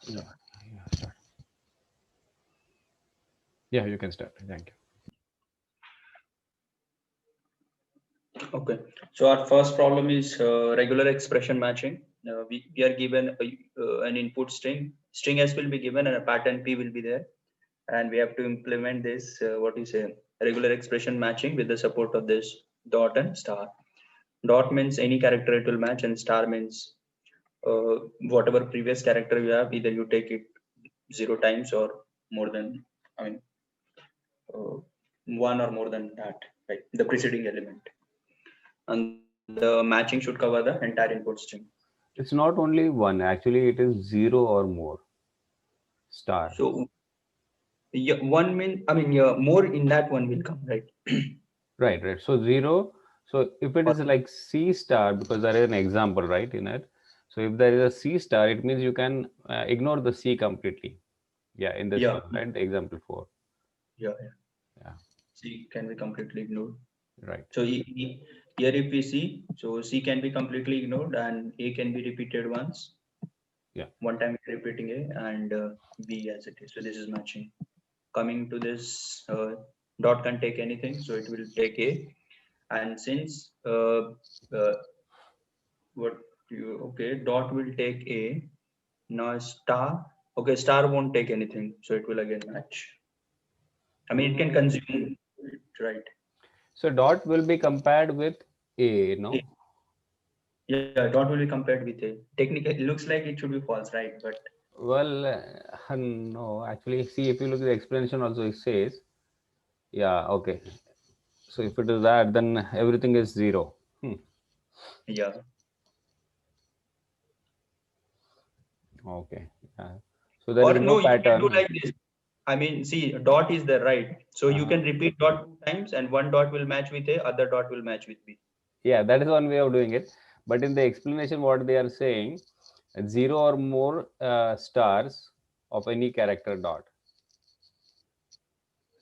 Yeah. Start. Yeah, you can start. Thank you. Okay, so our first problem is regular expression matching. We are given an input string. String S will be given and a pattern P will be there. And we have to implement this, what you say, regular expression matching with the support of this dot and star. Dot means any character it will match, and star means whatever previous character you have, either you take it 0 times or more than, I mean, uh, one or more than that, right? The preceding element. And the matching should cover the entire input string. It's not only one, actually, it is zero or more star. So yeah, one mean, I mean, yeah, more in that one will come, right? Right, right. So zero. So if it Or, is like C star, because there is an example, right, in it. So if there is a C star, it means you can ignore the C completely. Yeah, in this yeah, one, right? The example 4. yeah, yeah. Yeah, C can be completely ignored. right. So here if we see, so C can be completely ignored and A can be repeated once. Yeah. One time we're repeating A and B as it is. So this is matching. Coming to this, dot can take anything, so it will take A. And since what you okay, dot will take A. Now star, okay, star won't take anything, so it will again match. I mean, it can Mm, consume it, right? so dot will be compared with A, A. no? Yeah, dot will be compared with A. Technically, it looks like it should be false, right? But Well, no, actually, see, if you look at the explanation also, it says, yeah, okay. So if it is that, then everything is zero. Hmm. yeah, Okay. Yeah. So there or is no no, you can do pattern. like this. I mean, see, dot is there, right? So you Uh-huh. can repeat dot 2 times, and one dot will match with A, other dot will match with B. Yeah, that is one way of doing it. But in the explanation, what they are saying, zero or more stars of any character dot.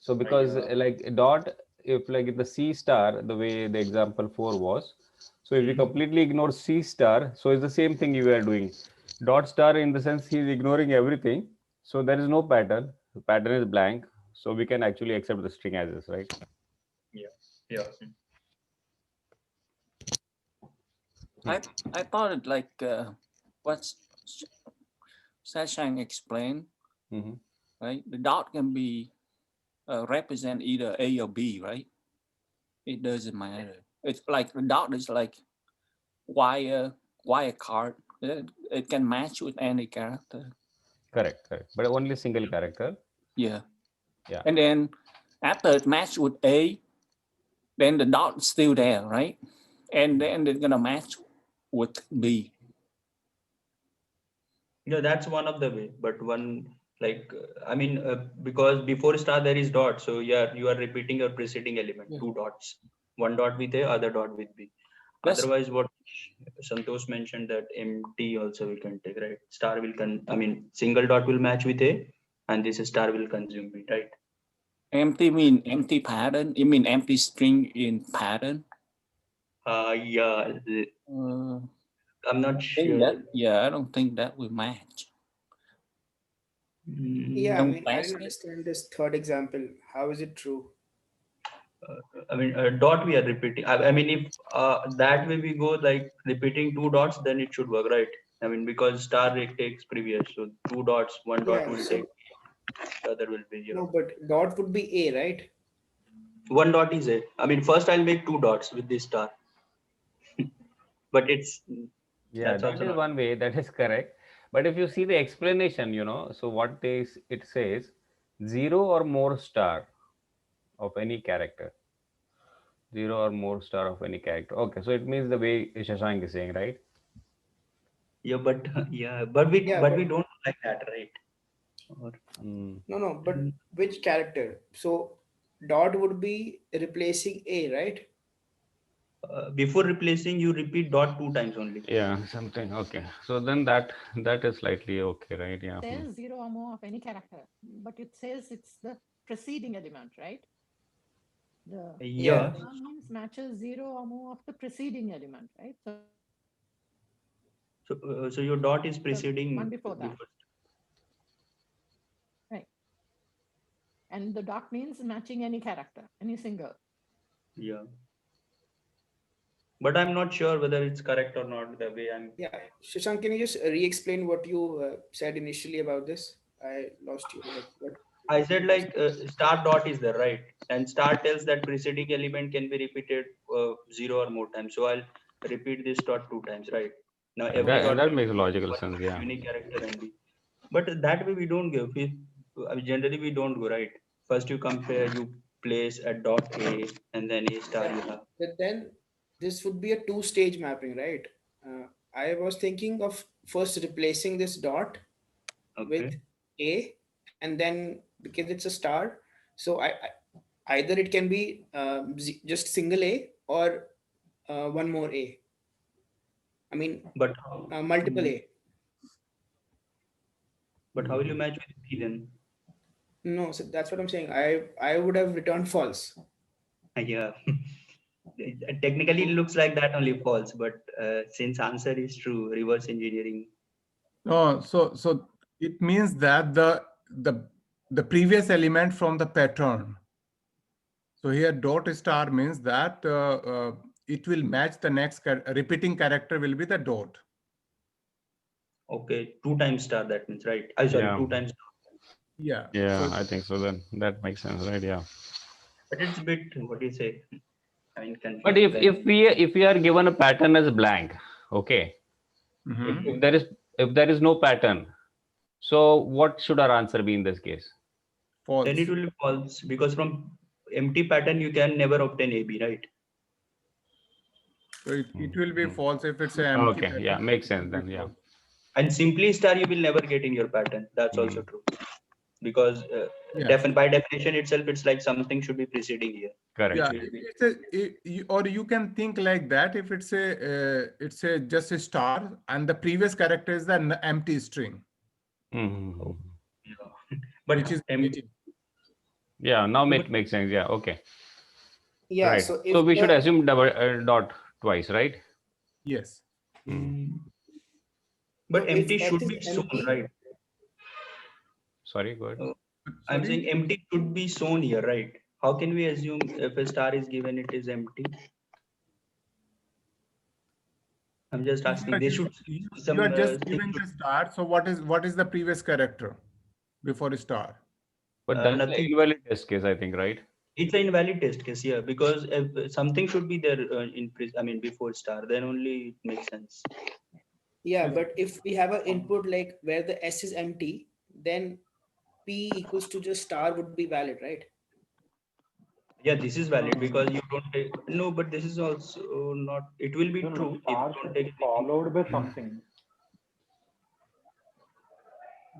So because Yeah. like dot, if like in the C star, the way the example 4 was, so if you Mhm. completely ignore C star, so it's the same thing you are doing. Dot star in the sense he is ignoring everything. So there is no pattern. The pattern is blank. So we can actually accept the string as is, right? Yeah. Yeah. Hmm. I thought it like what Sashang explained, Mm-hmm. right? The dot can be represent either A or B, right? It doesn't matter. It's like the dot is like wire card. It can match with any character. Correct, correct. But only single character. Yeah. Yeah. And then after it match with A, then the dot is still there, right? And then they're gonna match with B. Yeah, that's one of the way. But one, like, I mean, because before star there is dot, so yeah, you are repeating your preceding element, Yeah. two dots, one dot with A, other dot with B. That's Otherwise, what Santosh mentioned that empty also we can take, right? Star will I mean, single dot will match with A, and this star will consume it, right? empty mean empty pattern. You mean empty string in pattern? Yeah, Uh, I'm not think that sure. yeah, I don't think that will match. Yeah, I Mm, Don't mean, I test didn't it. understand this third example. How is it true? I mean, dot we are repeating. I mean, if that way we go like repeating two dots, then it should work, right? I mean, because star it takes previous, so two dots, one dot Yeah, will take, so the other will be yeah. no, but dot would be A, right? One dot is A. I mean, first I'll make two dots with this star, but it's Yeah, that's that also is not. one way. That is correct. But if you see the explanation, so what it says, zero or more star of any character. Zero or more star of any character. Okay, so it means the way Shashank is saying, right? Yeah, but yeah, Yeah, but we but don't like that, right? Or, Mm. no, but mm, which character? So dot would be replacing A, right? before replacing, you repeat dot 2 times only. Yeah, something. Okay, so then that is slightly okay, right? Yeah. Hmm. Says zero or more of any character, but it says it's the preceding element, right? The Yeah. Yeah, star means matches zero or more of the preceding element, right? So so your dot is the one preceding before that. before. and the dot means matching any character, any single. Yeah. But I'm not sure whether it's correct or not the way I'm. Yeah, Shashank, can you just re-explain what you said initially about this? I lost you. Like what? I said like star dot is there, right? And star tells that preceding element can be repeated 0 or more times. So I'll repeat this dot 2 times, right? Now every dot That will makes be logical one sense. Yeah. unique character only. But that way we don't go. I mean, generally we don't go, right? First you compare, you place a dot A and then A star Yeah, you have. but then this would be a two-stage mapping, right? I was thinking of first replacing this dot with Okay. A, and then because it's a star, so either it can be just single A or one more A. I mean, But multiple mm, A. but how will you match with B then? No, so that's what I'm saying. I would have returned false. Yeah. Technically it looks like that only false, but since answer is true, reverse engineering. No, so it means that the previous element from the pattern. So here dot star means that it will match the next repeating character will be the dot. Okay, 2 times star, that means, right? I sorry, Yeah. 2 times. Yeah. Yeah, So I think so. Then that makes sense, right? Yeah. But it's a bit, what do you say? I mean, But confusing. if we are given a pattern as blank, okay. mhm. If there is no pattern, so what should our answer be in this case? Then it False. will be false because from empty pattern you can never obtain AB, right? So it will be false if it's an empty Okay, yeah, pattern. makes It will sense be then. Yeah. false. And simply star you will never get in your pattern. That's also true. Because Yeah. by definition itself, it's like something should be preceding here. Correct. Yeah, Which will be, it's or you can think like that if it's a just a star and the previous character is the empty string, Mhm. yeah. But which is empty. negative. Yeah, now But makes sense. Yeah, okay. Yeah. Right. So So if we should the assume double dot twice, right? Yes. but if empty S should is be shown, empty, right? Sorry, go ahead. I'm Sorry? saying empty should be shown here, right? How can we assume if a star is given, it is empty? I'm just asking. They should You are some just thing given should, the star. So what is the previous character before star? But that's the nothing. invalid test case, I think, right? It's an invalid test case here because if something should be there I mean before star, then only it makes sense. yeah, but if we have an input like where the S is empty, then P equals to just star would be valid, right? Yeah, this is valid because you don't take no, but this is also not. It will be No, no, true if star you should don't be take followed by something.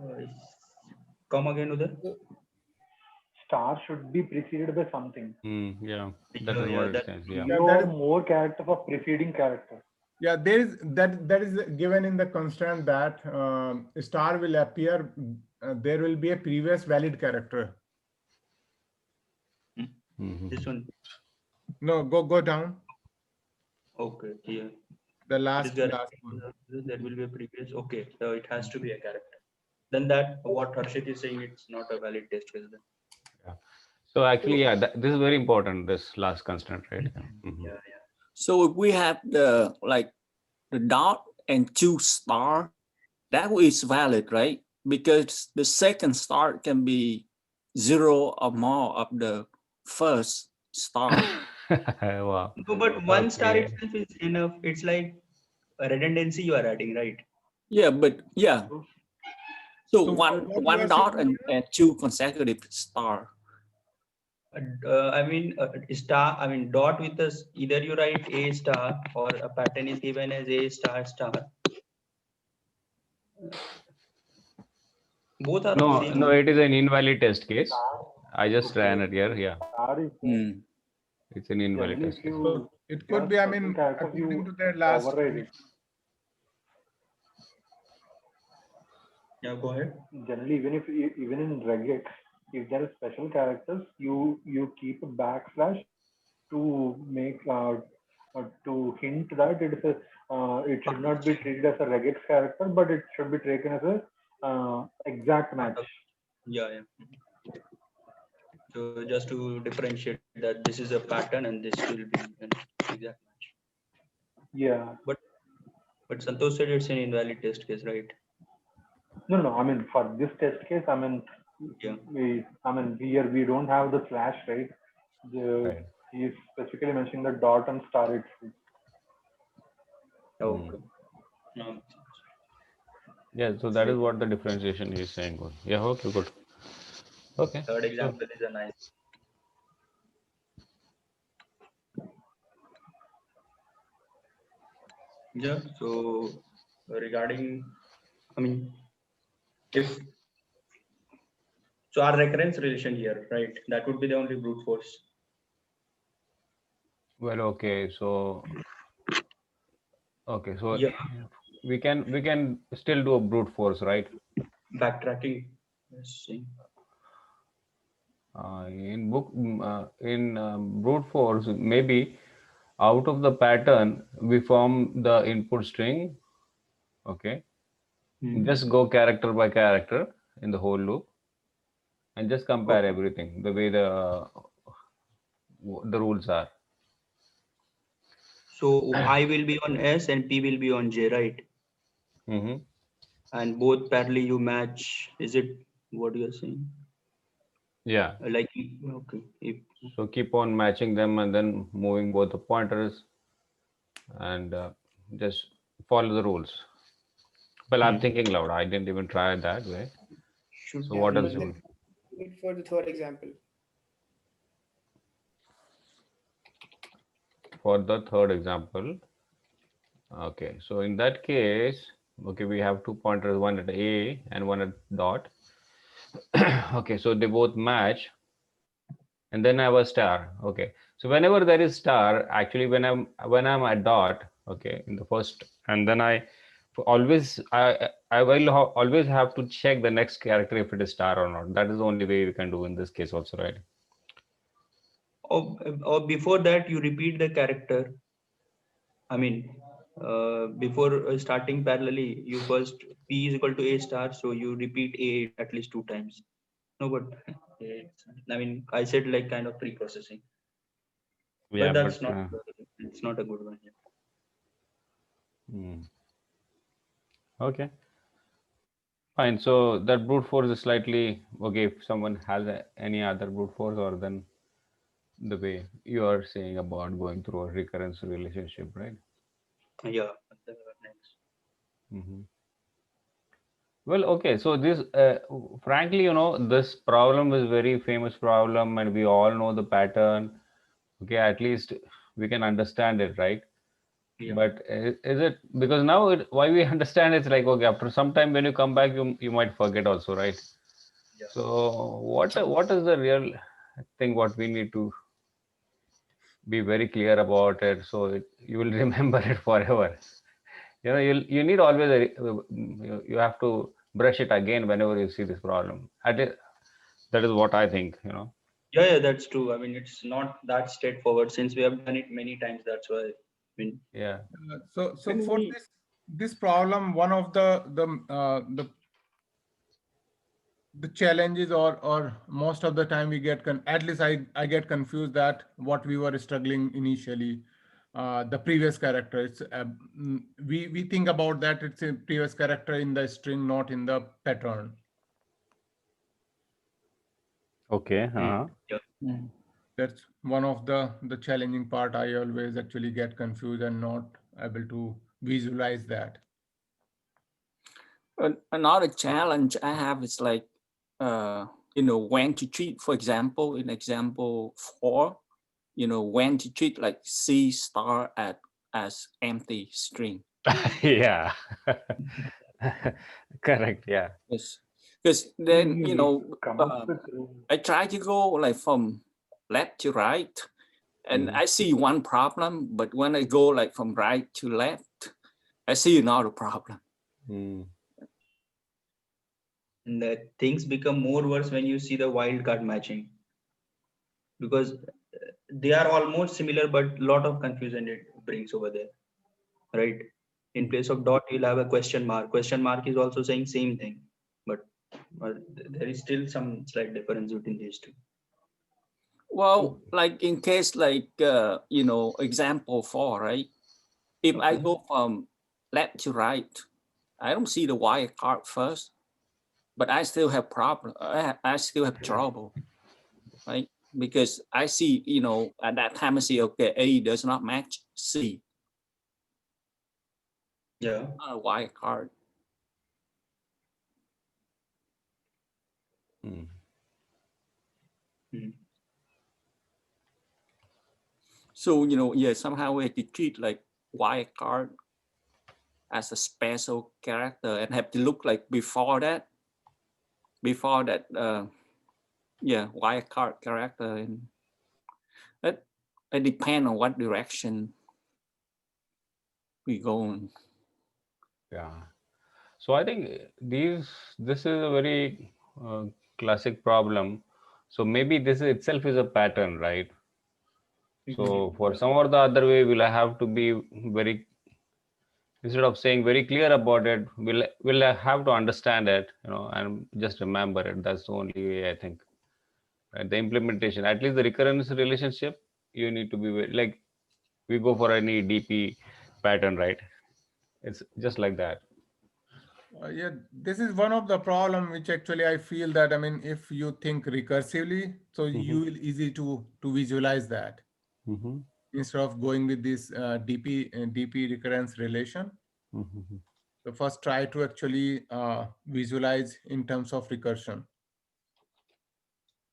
anything. Come again, Udar. So, Star should be preceded by something. Yeah, that is Yeah, what it that says. Yeah. Zero that or is- more characters of preceding character. Yeah, there is that is given in the constraint that star will appear. There will be a previous valid character. this one. No, go down. Okay, yeah. The This last guy, one. there will be a previous. Okay, so it has to be a character. Then that what Harshit is saying, it's not a valid test case then. Yeah. So actually, yeah, this is very important. This last constraint, right? Yeah. Yeah, yeah. So if we have the like the dot and two star, that is valid, right? Because the second star can be 0 or more of the first star. Wow. No, but one star Okay. itself is enough. It's like a redundancy you are adding, right? Yeah, but yeah. So So one what you one are dot saying and two consecutive star. I mean, star. I mean, dot with us. Either you write a star or a pattern is given as a star star. Both are No, same. no, it is an invalid test case. I just ran it here. Yeah, Star is Hmm. it's an invalid generally test if case. you So it could have be, I special mean, characters, according you to the last. override it. Yeah, go ahead. Generally, even in regex, if there are special characters, you keep a backslash to make to hint that it should not be treated as a regex character, but it should be taken as a exact match. Yeah, yeah. So just to differentiate that this is a pattern and this will be an exact match. Yeah. But Santosh said it's an invalid test case, right? No, no. I mean, for this test case, I mean, Yeah. here we don't have the slash, right? The Right. he is specifically mentioning the dot and star itself. Okay. No. Yeah, so that is what the differentiation is saying. Yeah, okay, good. Okay. Third So example is a nice. Yeah. So regarding, I mean, if so, our recurrence relation here, right? That would be the only brute force. well, okay, so Yeah. we can still do a brute force, right? Backtracking. Let's see. In brute force, maybe out of the pattern we form the input string. Okay, just go character by character in the whole loop and just compare Okay. everything the way the rules are. So I will be on S and P will be on J, right? Hmm. And both parallelly you match. Is it what you're saying? Yeah. Like, okay. If, So keep on matching them and then moving both the pointers and just follow the rules. Well, I'm thinking loud. I didn't even try it that way. should So Yeah, what be else but you then will? wait for the third example. For the third example, okay. So in that case, okay, we have two pointers, one at A and one at dot. Okay, so they both match, and then I have a star. Okay, so whenever there is star, actually when I'm at dot, okay, in the first, and then I always have to check the next character if it is star or not. That is the only way we can do in this case also, right? or before that you repeat the character. I mean, before starting parallelly, you first P is equal to A star, so you repeat A at least 2 times. No, but I mean, I said like kind of pre-processing, Yeah, but but that's not. It's not a good one. hmm, okay. Fine. So that brute force is slightly okay if someone has any other brute force, or then the way you are saying about going through a recurrence relationship, right? Yeah. Next. Hmm. Well, okay. So this, frankly, this problem is very famous problem, and we all know the pattern. Okay, at least we can understand it, right? Yeah. But is it because now why we understand it's like okay, after some time when you come back, you might forget also, right? Yeah. So what is the real thing what we need to be very clear about it so you will remember it forever. You need always you have to brush it again whenever you see this problem. That is what I think. Yeah, that's true. I mean, it's not that straightforward since we have done it many times. That's why. I mean, Yeah. So When for we this problem, one of the challenges, or most of the time we get at least I get confused that what we were struggling initially, the previous character. We think about that it's a previous character in the string, not in the pattern. Okay. yeah. Mm. That's one of the challenging part. I always actually get confused and not able to visualize that. Another challenge I have is like, when to treat, for example, in example 4, when to treat like C star as empty string. Yeah. Correct. Yeah. Yes. Because You, then, you need to come up with. I try to go like from left to right, and Mhm. I see one problem, but when I go like from right to left, I see another problem. Mm. And things become more worse when you see the wildcard matching because they are almost similar, but lot of confusion it brings over there, right? In place of dot, you'll have a question mark. Question mark is also saying same thing, but there is still some slight difference between these two. Well, like in case like, you know, example 4, right? If I Okay. go from left to right, I don't see the wildcard first, but I still have problem. I still have trouble, right? Because I see, you know, at that time I see, okay, A does not match C, Yeah. not a wildcard. Hmm. Hmm. So, you know, yeah, somehow we have to treat like wildcard as a special character and have to look like before that, yeah, wildcard character, and that it depends on what direction we go in. Yeah. So I think this is a very classic problem. So maybe this itself is a pattern, right? So for some or the other way, we'll have to be very, instead of saying very clear about it, we'll have to understand it, and just remember it. That's the only way I think. Right? The implementation, at least the recurrence relationship, you need to be like we go for any DP pattern, right? It's just like that. Yeah, this is one of the problem which actually I feel that, I mean, if you think recursively, so you will easy to visualize that Mm-hmm. instead of going with this DP recurrence relation. Mm-hmm. So first try to actually visualize in terms of recursion,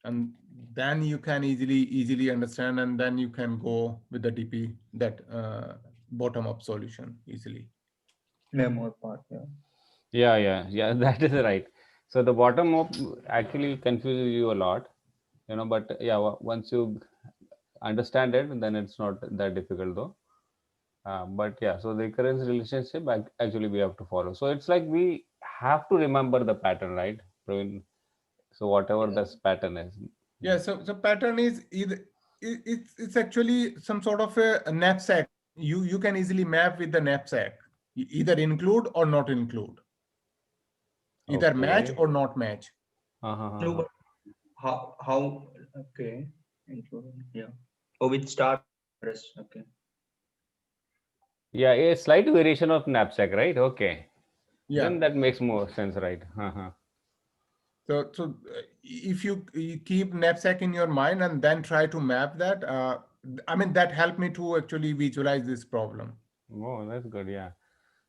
and then you can easily understand, and then you can go with the DP, that bottom up solution easily. Yeah, more part. Yeah. Yeah. That is right. So the bottom up actually confuses you a lot, but yeah, once you understand it, then it's not that difficult though. But yeah, so the recurrence relationship actually we have to follow. So it's like we have to remember the pattern, right, Praveen? So whatever Yeah. this pattern is. Yeah, so pattern is either it's actually some sort of a knapsack. You can easily map with the knapsack. Either include or not include. Either match Okay. or not match. No, Uh-huh. but how? Okay. Including. Yeah. Oh, with star rest. Okay. Yeah, a slight variation of knapsack, right? Okay. Yeah. Then that makes more sense, right? Uh-huh. So if you keep knapsack in your mind and then try to map that, I mean, that helped me to actually visualize this problem. Oh, that's good. Yeah.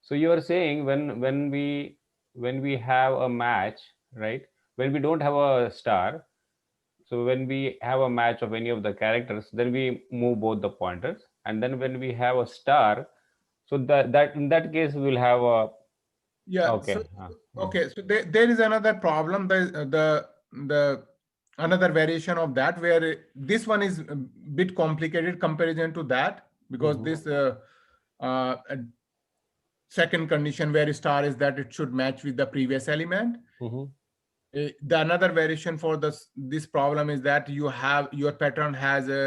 So you are saying when we have a match, right? When we don't have a star, so when we have a match of any of the characters, then we move both the pointers, and then when we have a star, so that in that case we'll have a Yeah. So okay. okay. So there is another problem. The another variation of that, where this one is a bit complicated comparison to that, because Mhm. this uh, second condition where star is that it should match with the previous element. Mhm. The another variation for this problem is that you have your pattern has a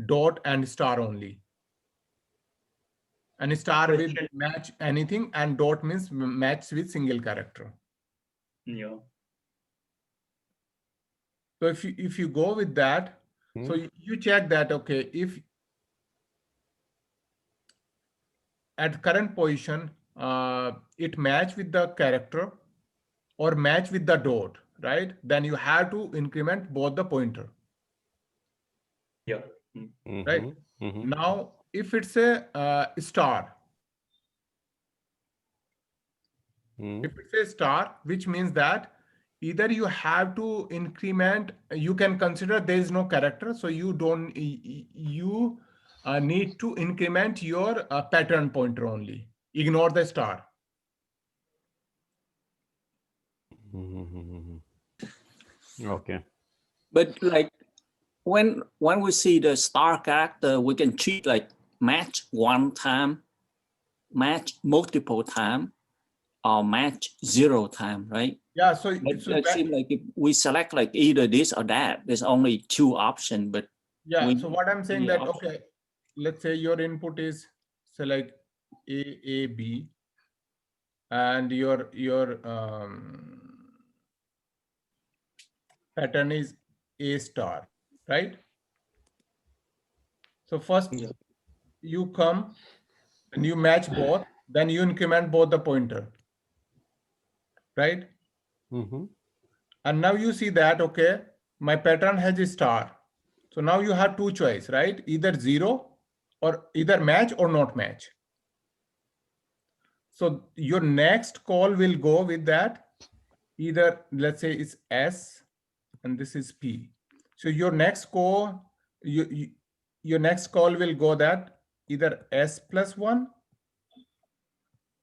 dot and star only, and star will Question. match anything, and dot means match with single character. Yeah. So if you go with that, so Mhm. you check that, okay, if at current position it match with the character or match with the dot, right? Then you have to increment both the pointer, Yeah. Hmm. right? Mhm. Mhm. Now, if it's a star, Mhm. if it's a star, which means that either you have to increment, you can consider there is no character, so you don't you need to increment your pattern pointer only, ignore the star. Mhm. Okay. But like when we see the star character, we can treat like match one time, match multiple time, or match 0 time, right? Yeah, so But so it that, seems like if we select like either this or that, there's only 2 options, but yeah, we so need what I'm saying 3 that, options. okay, let's say your input is select B, and your pattern is A star, right? So first Yeah. you come and you match both, then you increment both the pointer, right? Mm-hmm. And now you see that, okay, my pattern has a star. So now you have two choice, right? Either zero or either match or not match. So your next call will go with that. Either let's say it's S and this is P. So your next call, your next call will go that either S plus one,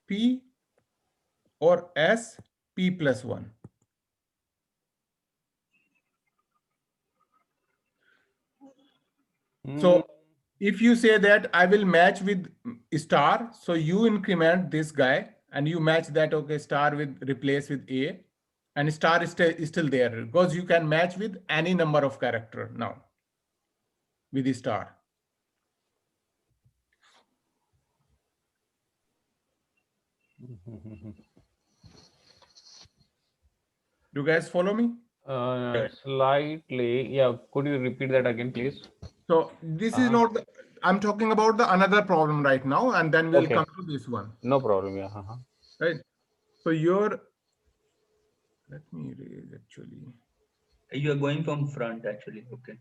P or S, P plus one. So if you say that I will match with star, so you increment this guy and you match that, okay, star with replace with A, and star is still there because you can match with any number of character now with the star. Do you guys follow me? Slightly. Yeah. Could you repeat that again, please? So this is not the, I'm talking about the another problem right now, and then we'll Okay. come to this one, No problem. Yeah. right? So your, let me erase actually. You are going from front actually. Okay.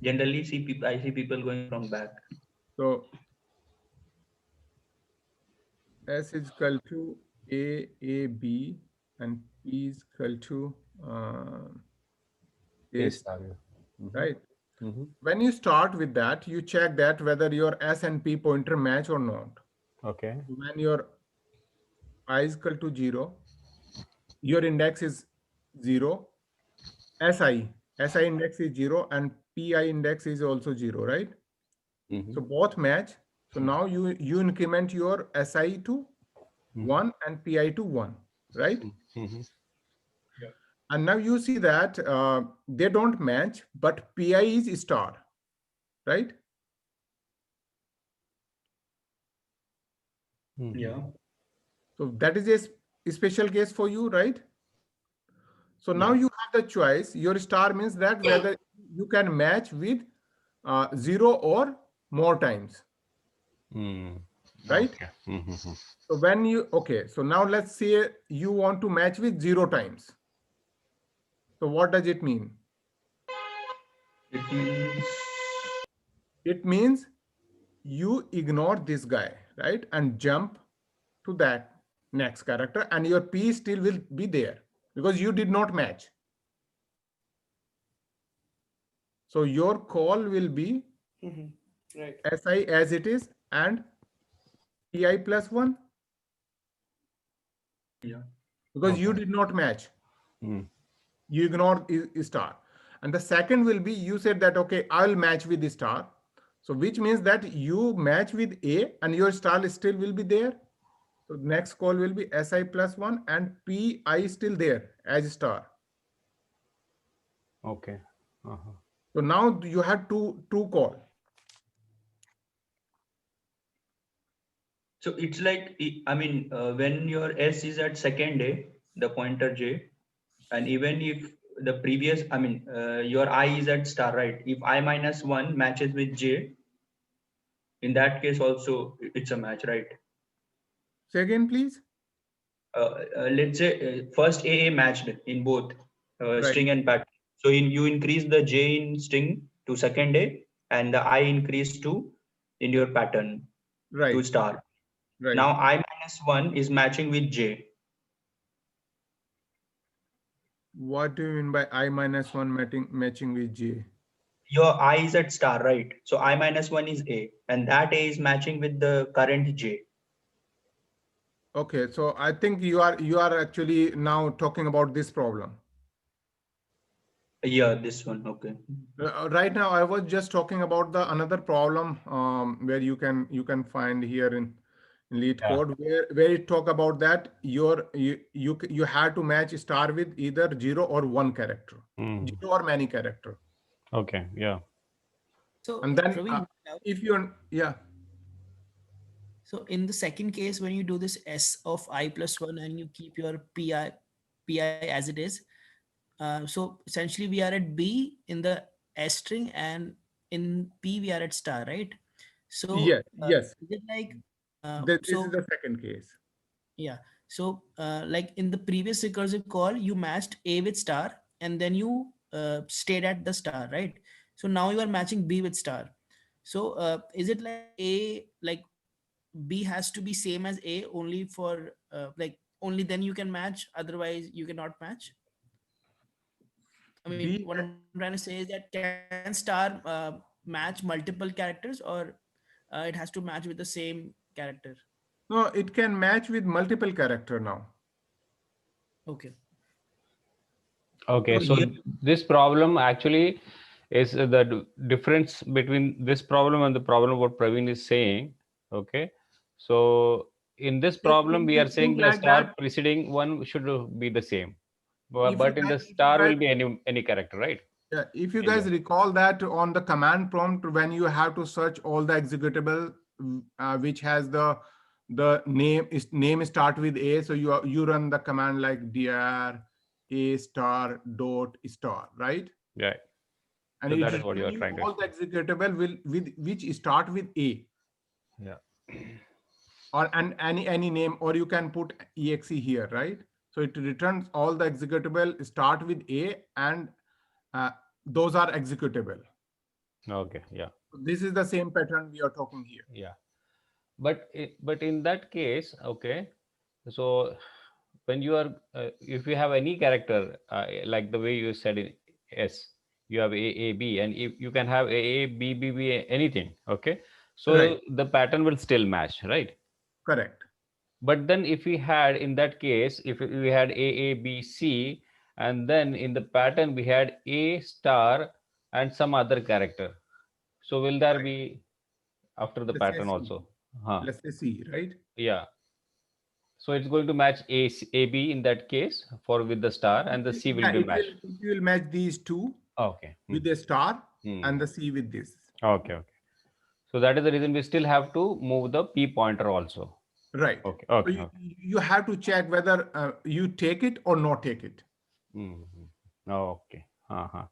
Generally, see people. I see people going from back. So S is equal to A, B, and P is equal to A Yes, star, sir. Mm-hmm. right? Mm-hmm. When you start with that, you check that whether your S and P pointer match or not. Okay. When your I is equal to 0, your index is 0, SI index is 0, and PI index is also 0, right? Mm-hmm. So both match. So now you increment your SI to 1 and PI to 1, right? Mm-hmm. And now you see that they don't match, but PI is star, right? Yeah. So that is a special case for you, right? So now Yeah. you have the choice. Your star means that whether you can match with 0 or more times, Mm. right? Okay. Mm-hmm. So when you, okay, so now let's say you want to match with 0 times. So what does it mean? It means It means you ignore this guy, right? And jump to that next character, and your P still will be there because you did not match. So your call will be Mhm. Right. SI as it is and PI plus 1 yeah. because you Okay. did not match. Mm. You ignored star. And the second will be you said that, okay, I'll match with the star. So which means that you match with A and your star still will be there. So next call will be SI plus 1 and PI still there as star. Okay. Uh-huh. So now you have two call. So it's like I mean, when your S is at second day, the pointer J, and even if the previous, I mean, your I is at star, right? If I minus one matches with J, in that case also it's a match, right? Say again, please. Let's say first AA matched in both Right, string and pattern. So you increase the J in string to second A and the I increase to in your pattern to right, star. right. Now I minus one is matching with J. What do you mean by I minus 1 matching with J? Your I is at star, right? So I minus one is A and that A is matching with the current J. Okay, so I think you are actually now talking about this problem. Yeah, this one. Okay. Right now, I was just talking about the another problem where you can find here in Yeah. Leetcode where it talk about that you have to match star with either 0 or 1 character, Mm. 0 or many character, Okay. Yeah. So and then Praveen, if you're yeah. so in the second case, when you do this S of I plus one and you keep your PI as it is, so essentially we are at B in the S string and in P we are at star, right? So Yes, yes. is it like This is so the second case. yeah. So like in the previous recursive call, you matched A with star and then you stayed at the star, right? So now you are matching B with star. So is it like A, like B has to be same as A only for like only then you can match, otherwise you cannot match? I mean, B, what I'm trying to say is that can star match multiple characters, or it has to match with the same character? no, it can match with multiple character now. Okay. Okay, So so here, this problem actually is the difference between this problem and the problem what Praveen is saying. Okay, so in this problem we are If you saying the like that, star preceding one should be the same, if you but in the guys, if you star guys will be any character, right? if you In guys there. recall that on the command prompt when you have to search all the executable which has the name start with A, so you run the command like dir a star dot star, right? Right. And So it that is what you return are you trying to all the explain. executable will with which start with A, Yeah. or and any name, or you can put exe here, right? So it returns all the executable start with A, and uh, those are executable. Okay. Yeah. This is the same pattern we are talking here. Yeah. But in that case, okay. So when you are if you have any character like the way you said in S, you have A B, and if you can have A B B B anything. Okay. Right, So the pattern will still match, right? correct. But then if we had in that case, if we had A B C, and then in the pattern we had A star and some other character, so will there Right. be after the Let's say pattern C. also? Huh. Let's say C, right? Yeah. So it's going to match A B in that case for with the star, and the C will Yeah, be matched. it will match these two Okay. with a star Hmm. and the C with this. Okay. Okay. So that is the reason we still have to move the P pointer also. Right. Okay. So Okay. Okay. you have to check whether you take it or not take it. Mhm. Okay. Uh-huh.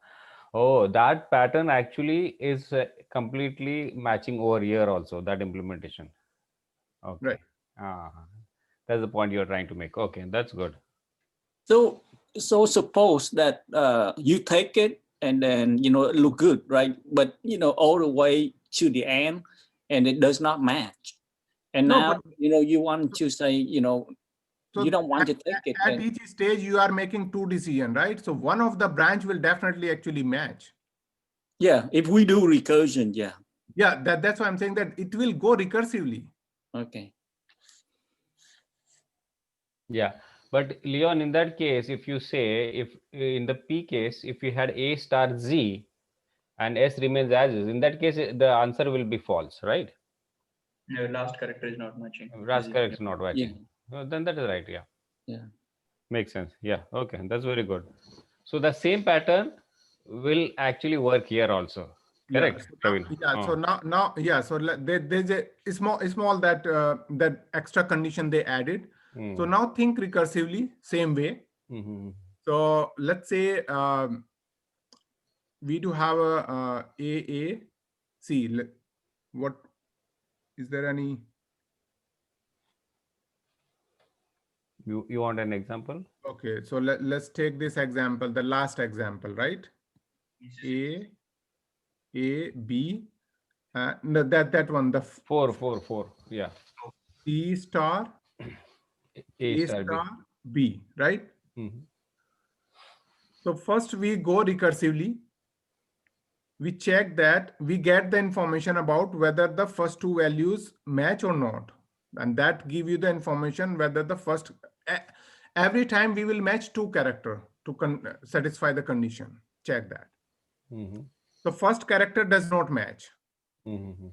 Oh, that pattern actually is completely matching over here also, that implementation. Right. Okay. Uh-huh. That's the point you're trying to make. Okay, that's good. so so suppose that you take it and then it look good, right? But all the way to the end, and it does not match. And No, now but you want to say you so don't want to take it. at And each stage you are making two decisions, right? So one of the branch will definitely actually match. yeah, if we do recursion, yeah, Yeah, that's why I'm saying that it will go recursively. okay. Yeah. But Leon, in that case, if you say, if in the P case, if you had A star Z and S remains as is, in that case, the answer will be false, right? No, last character is not matching. That's correct, it's not Yeah, matching. Then that is right. Yeah. yeah. Makes sense. Yeah. Okay. That's very good. So the same pattern will actually work here also. Yeah. Correct, So now, Praveen? yeah. So now, yeah. So there's a small that that extra condition they added. So now think recursively, same way. Mm-hmm. So let's say we do have a C. What is there any? You want an example? Okay. So let's take this example, the last example, right? A B. No, that one, the Four. Yeah. C star A A star B. star B, right? Mhm. So first we go recursively. We check that we get the information about whether the first two values match or not. And that give you the information whether the first, every time we will match two character to satisfy the condition. Check that. Mhm. The first character does not match. Mhm.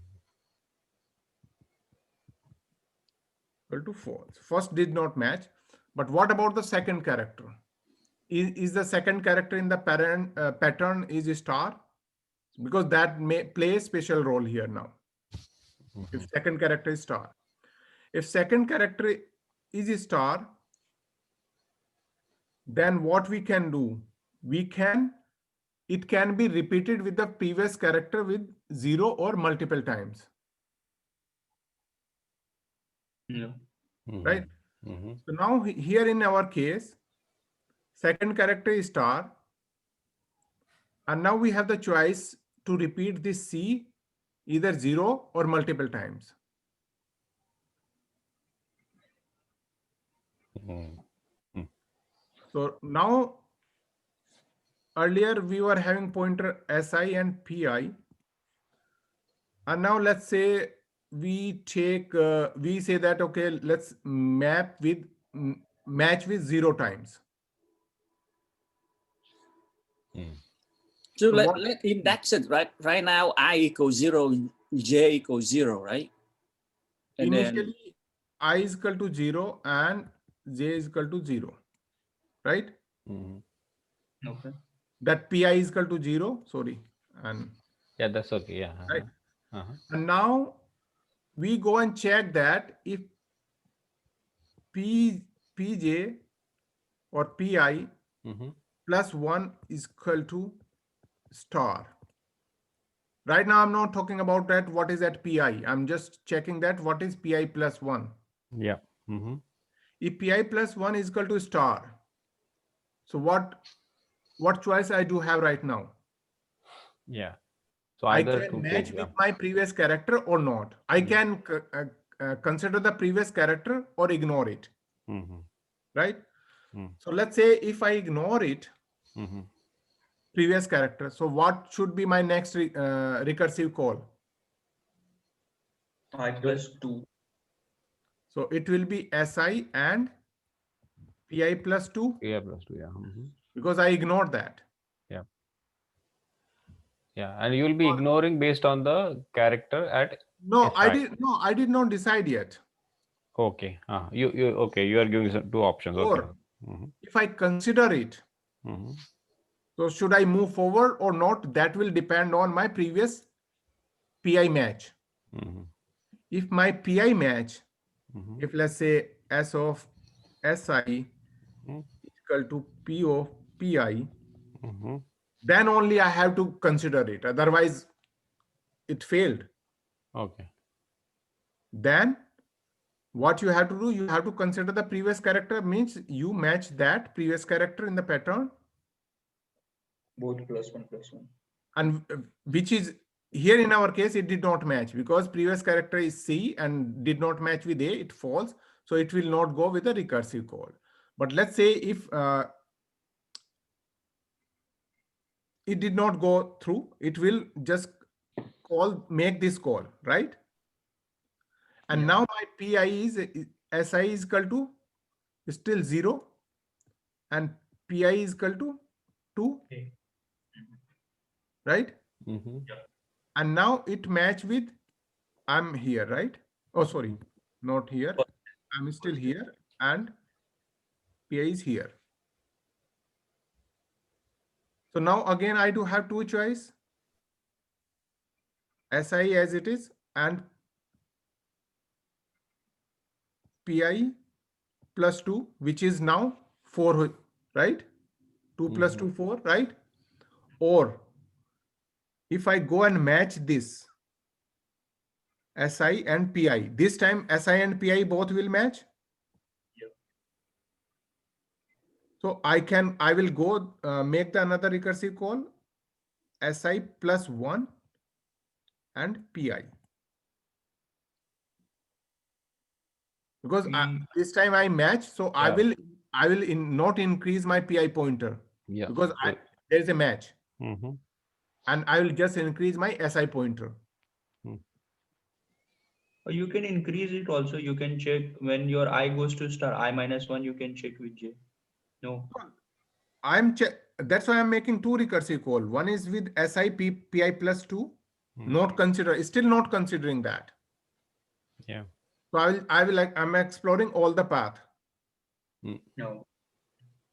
Equal to false. First did not match. But what about the second character? Is the second character in the parent pattern is a star? Because that may play a special role here now. If second character is star. If second character is a star, then what we can do? We can it can be repeated with the previous character with 0 or multiple times, Yeah. right? Mm-hmm. So now here in our case, second character is star. And now we have the choice to repeat this C either 0 or multiple times. Mm-hmm. So now earlier we were having pointer SI and PI. And now let's say we take, we say that, okay, let's match with 0 times. So So what let index it right now. I equals 0, j equals 0, right? And then initially I is equal to 0 and J is equal to 0, right? Mm-hmm. Okay. That PI is equal to 0, sorry. And Yeah, that's okay. Yeah. right. Uh-huh. And now we go and check that if Pj or Pi Mm-hmm. plus 1 is equal to star. Right now, I'm not talking about that. What is that Pi? I'm just checking that what is Pi plus 1. Yeah. Mm-hmm. If Pi plus 1 is equal to star, so what choice I do have right now? Yeah. So I either can to match take, with my previous character or not. I Yeah. can consider the previous character or ignore it, Mm-hmm. right? Mm. So let's say if I ignore it, Mm-hmm. previous character, so what should be my next recursive call? I plus 2. So it will be Si and Pi plus 2 Yeah, plus 2. Yeah. Mm-hmm. because I ignored that. Yeah. Yeah. And you will be ignoring based on the character at No, SI. I did not decide yet. Okay. You okay. You are giving two options. Okay. Or Mm-hmm. if I consider it, Mm-hmm. so should I move forward or not? That will depend on my previous Pi match. Mm-hmm. If my Pi match, Mm-hmm. if let's say S of Si Mm-hmm. equal to P of Pi, Mm-hmm. then only I have to consider it. Otherwise, it failed. Okay. Then what you have to do, you have to consider the previous character, means you match that previous character in the pattern, Both plus 1 plus 1. and which is here in our case, it did not match because previous character is C and did not match with A, it falls. So it will not go with a recursive call. But let's say if it did not go through, it will just make this call, right? And Yeah. now my Pi is Si is equal to still 0 and Pi is equal to 2, Okay. right? Mm-hmm. And now it match with, I'm here, right? Oh, sorry, not here. I'm still here and Pi is here. So now again, I do have two choice, Si as it is and Pi plus 2, which is now 4, right? 2 plus 2, 4, right? Or if I go and match this Si and Pi, this time Si and Pi both will match. Yeah. So I will go make the another recursive call, Si plus 1 and Pi. Because this time I match, so I Yeah. will not increase my Pi pointer Yeah. because So, there is a match, mm-hmm. and I will just increase my Si pointer. You can increase it also. You can check when your I goes to star I minus 1, you can check with J. No. That's why I'm making two recursive call. One is with Pi plus 2, still not considering that. Yeah. So I'm exploring all the path. No.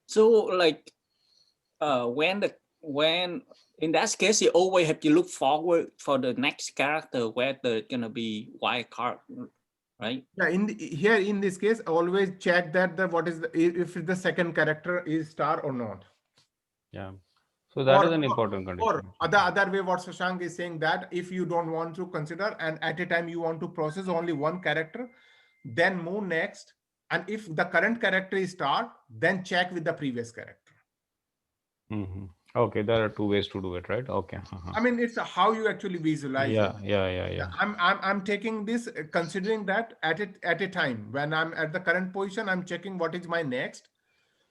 so like when in that case you always have to look forward for the next character where there's gonna be wild card, right? Yeah, here in this case, always check that if the second character is star or not. Yeah. So that is Or, an important or condition. other way, what Shashank is saying, that if you don't want to consider and at a time you want to process only one character, then move next. And if the current character is star, then check with the previous character. Mhm. Okay, there are two ways to do it, right? Okay. I mean, it's how you actually visualize it. Yeah. I'm taking this, considering that at a time when I'm at the current position, I'm checking what is my next.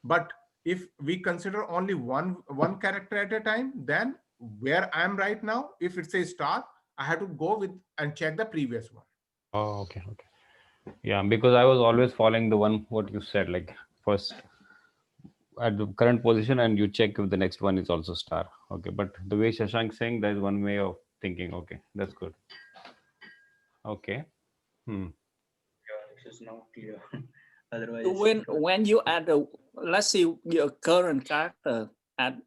But if we consider only one character at a time, then where I'm right now, if it's a star, I have to go with and check the previous one. Oh, okay. Yeah, because I was always following the one what you said, like first at the current position and you check if the next one is also star. Okay, but the way Shashank saying, there is one way of thinking. Okay, that's good. Okay. Hmm. Yeah, this is now clear. Otherwise, When you add a, let's see your current character at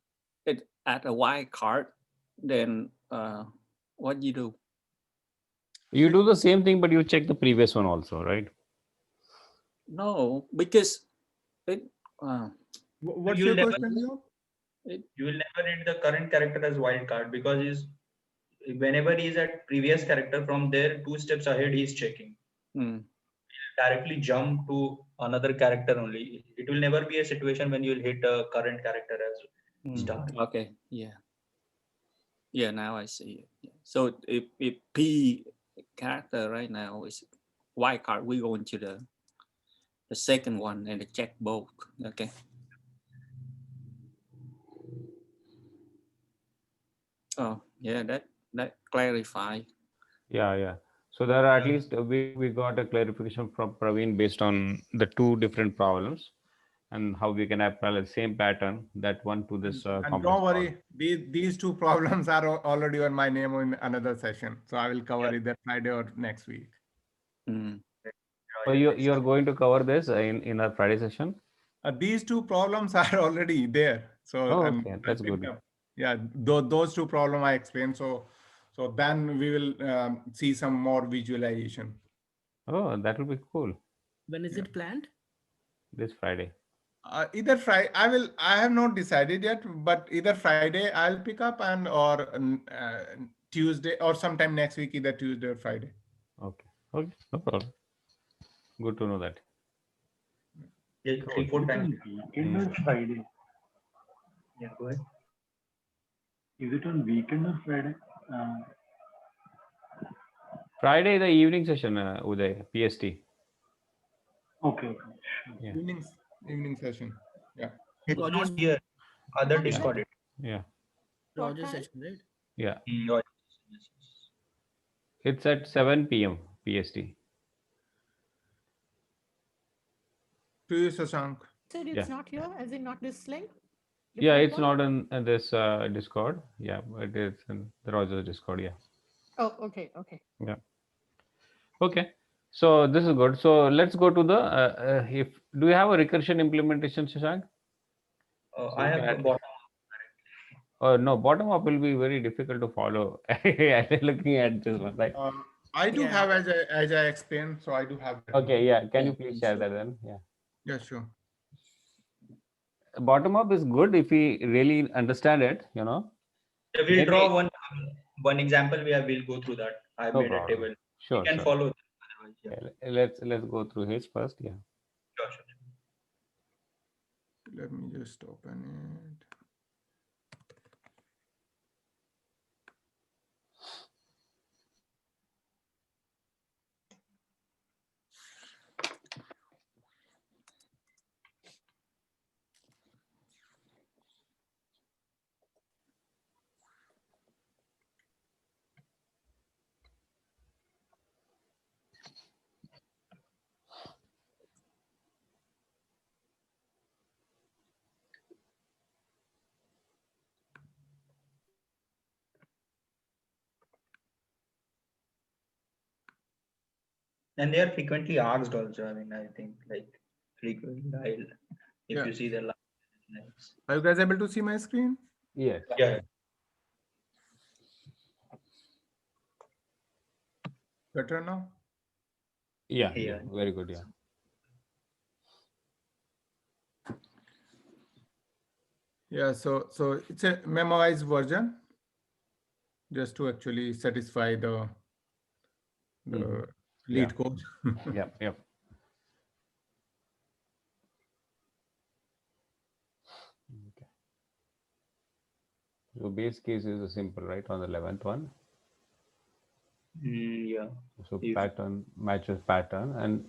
it at a wild card, then what you do? You do the same thing, but you check the previous one also, right? No, because it, What's you'll your never question, Leo? you will never need the current character as wild card, because whenever he's at previous character, from there 2 steps ahead he's checking. hmm, Directly jump to another character only. It will never be a situation when you'll hit a current character as star. okay, yeah. Now I see it. Yeah. So if P character right now is wild card, we go into the second one and check both. Okay. Oh yeah, that clarify. Yeah. So there are at least we got a clarification from Praveen based on the two different problems and how we can apply the same pattern, that one to this And complex don't problem. worry, these two problems are already on my name in another session. So I will cover it that Friday or next week. Mm. So you're going to cover this in our Friday session? These two problems are already there. So, Oh, and okay, I that's picked good. up. Yeah, those two problems I explained. So then we will see some more visualization. Oh, that will be cool. When is Yeah. it planned? This Friday. Either Friday, I have not decided yet, but either Friday I'll pick up and or Tuesday or sometime next week, either Tuesday or Friday. Okay, no problem. Good to know that. Yeah, Cool. 3-4 Is it times. on weekend or Friday? Yeah, go ahead. Is it on weekend or Friday? Friday, the evening session, Uday, PST. Okay. Yeah. Evening session. Yeah. It's Roger's, not here. Other What is Discord. it? Yeah. What Roger's time? session, right? Yeah. Yes. It's at 7 p.m. PST. To you, Shashank. Said Yeah. it's not here, as in not this link? Yeah, Different it's one? not in this Discord. Yeah, it is in the Rogers Discord. Yeah. Oh, okay. Yeah. Okay. So this is good. So let's go to the if do you have a recursion implementation, Shashank? I we have can bottom. no, bottom up will be very difficult to follow. Looking at this one, right? I do Yeah. have, as I explained, so I do have that. Okay, yeah. Can you Yeah, please I'm share sure. that then? Yeah. Yeah, sure. Bottom up is good if we really understand it, you know. Yeah, we'll Maybe draw one example. We'll go through that. I no made a problem. table. Sure, You can sure. follow that. Otherwise, yeah. Yeah, let's go through his first. Yeah. Sure. Let me just open it. And they are frequently asked also. I mean, I think like frequently if Yeah. you see the lines. Are you guys able to see my screen? Yes. Yeah. Better now? Yeah. Yeah. Very good. Yeah. Yeah, so it's a memoized version just to actually satisfy the Yeah. lead code. Yep. Yep. Okay. So base case is a simple, right? On the 11th one. Yeah. So If pattern matches pattern, and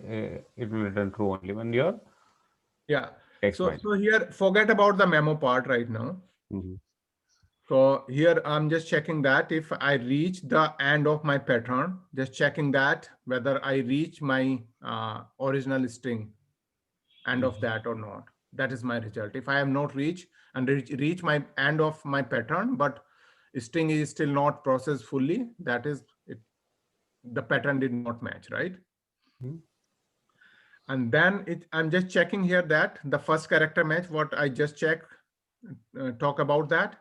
it will return true only when your Yeah. text So match. so here, forget about the memo part right now. Mm-hmm. So here I'm just checking that if I reach the end of my pattern, just checking that whether I reach my original string end of that or not. That is my result. If I have not reached and reach my end of my pattern, but string is still not processed fully, that is it, the pattern did not match, right? Mm-hmm. And then I'm just checking here that the first character match, what I just checked, talk about that.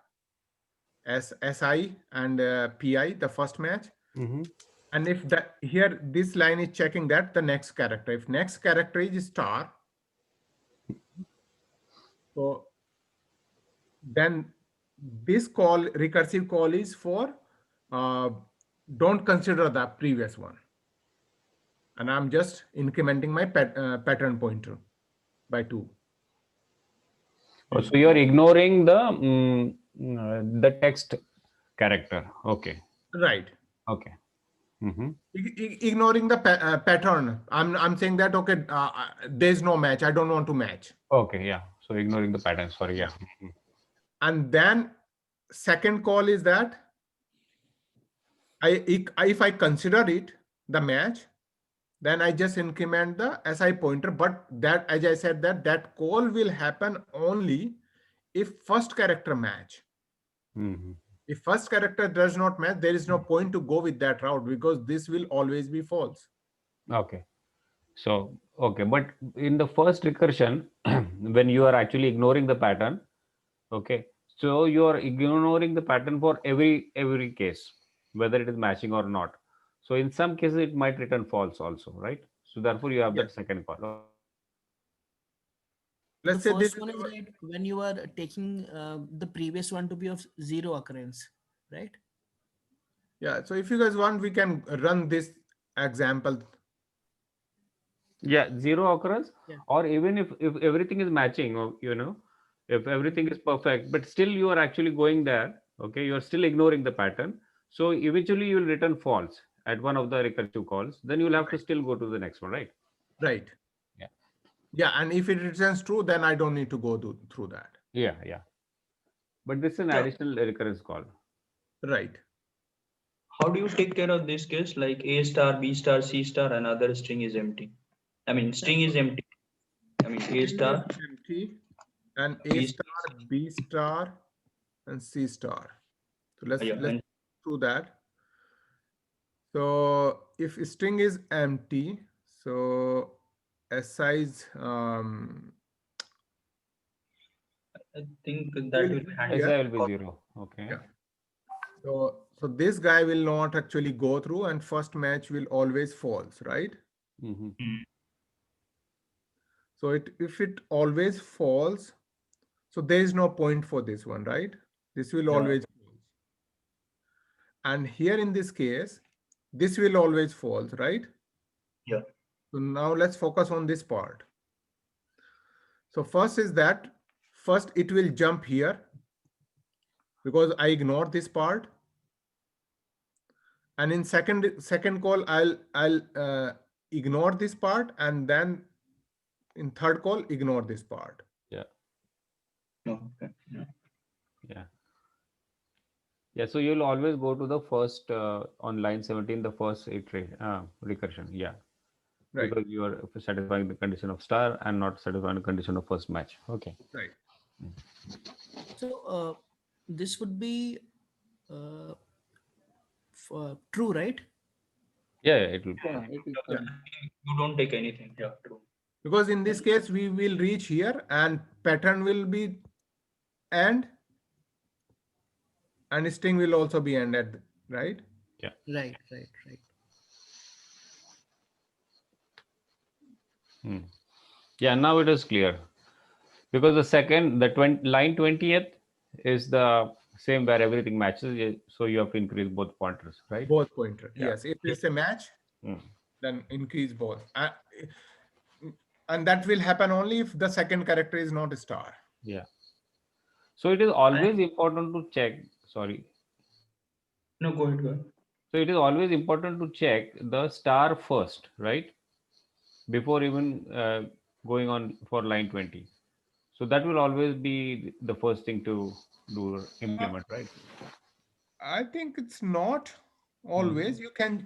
SI and PI, the first match. Mm-hmm. And if that here, this line is checking that the next character, if next character is star, so then this call, recursive call is for, uh, don't consider the previous one. And I'm just incrementing my pattern pointer by 2. Oh, so you're ignoring the text character. Okay. Right. Okay. Mm-hmm. Ignoring the pattern. I'm saying that, okay, there's no match. I don't want to match. Okay. Yeah. So ignoring the pattern. Sorry. Yeah. Mhm. And then second call is that if I consider it the match, then I just increment the SI pointer. But that, as I said, that call will happen only if first character match. Mm-hmm. If first character does not match, there is no point to go with that route because this will always be false. Okay. So, okay. But in the first recursion, when you are actually ignoring the pattern, okay. So you are ignoring the pattern for every case, whether it is matching or not. So in some cases, it might return false also, right? So therefore, you have Yes. that second call. Okay. So The let's say this first is one is right when you are taking the previous one to be of zero occurrence, right? yeah. So if you guys want, we can run this example. Yeah, zero occurrence, Yeah. or even if everything is matching, or if everything is perfect, but still you are actually going there. Okay, you are still ignoring the pattern. So eventually you will return false at one of the recursive calls. Then you will have to Right. still go to the next one, right? Right. Yeah. Yeah. And if it returns true, then I don't need to go through that. Yeah. Yeah. But this is an yeah, additional recurrence call. Right. how do you take care of this case like A star, B star, C star, and other string is empty? I mean, string is empty. I mean, A String is star, empty and A B, star, B star, and C star. So let's yeah, let's and do that. So if string is empty, so S size I think that will will be handle. SI here. will be zero. Okay. Yeah. So this guy will not actually go through, and first match will always false, right? Mm-hmm. So if it always falls, so there is no point for this one, right? This will Yeah, always false. And here in this case, this will always false, right? yeah, So now let's focus on this part. So first is that first it will jump here because I ignored this part. And in second call, I'll ignore this part, and then in third call, ignore this part. Yeah. okay, yeah. Yeah. Yeah. So you'll always go to the first on line 17, the first iteration recursion. Yeah. Right, Because you are satisfying the condition of star and not satisfying the condition of first match. Okay. right. So this would be uh, true, right? Yeah, yeah, it will. Yeah, it is Yeah, true. You don't take anything. Yeah, true. because in this case, we will reach here, and pattern will be end, and string will also be end at right. Yeah. Right, right, right. Hmm. Yeah. Now it is clear. because the second, the line 20th is the same where everything matches. So you have to increase both pointers, right? Both pointer. Yeah. Yes. If it's a match, Mm. then increase both. And that will happen only if the second character is not a star. Yeah. So it is always important to check. Sorry. No, go ahead, go ahead. So it is always important to check the star first, right? Before even going on for line 20. So that will always be the first thing to do, implement, right? I think it's not always. You can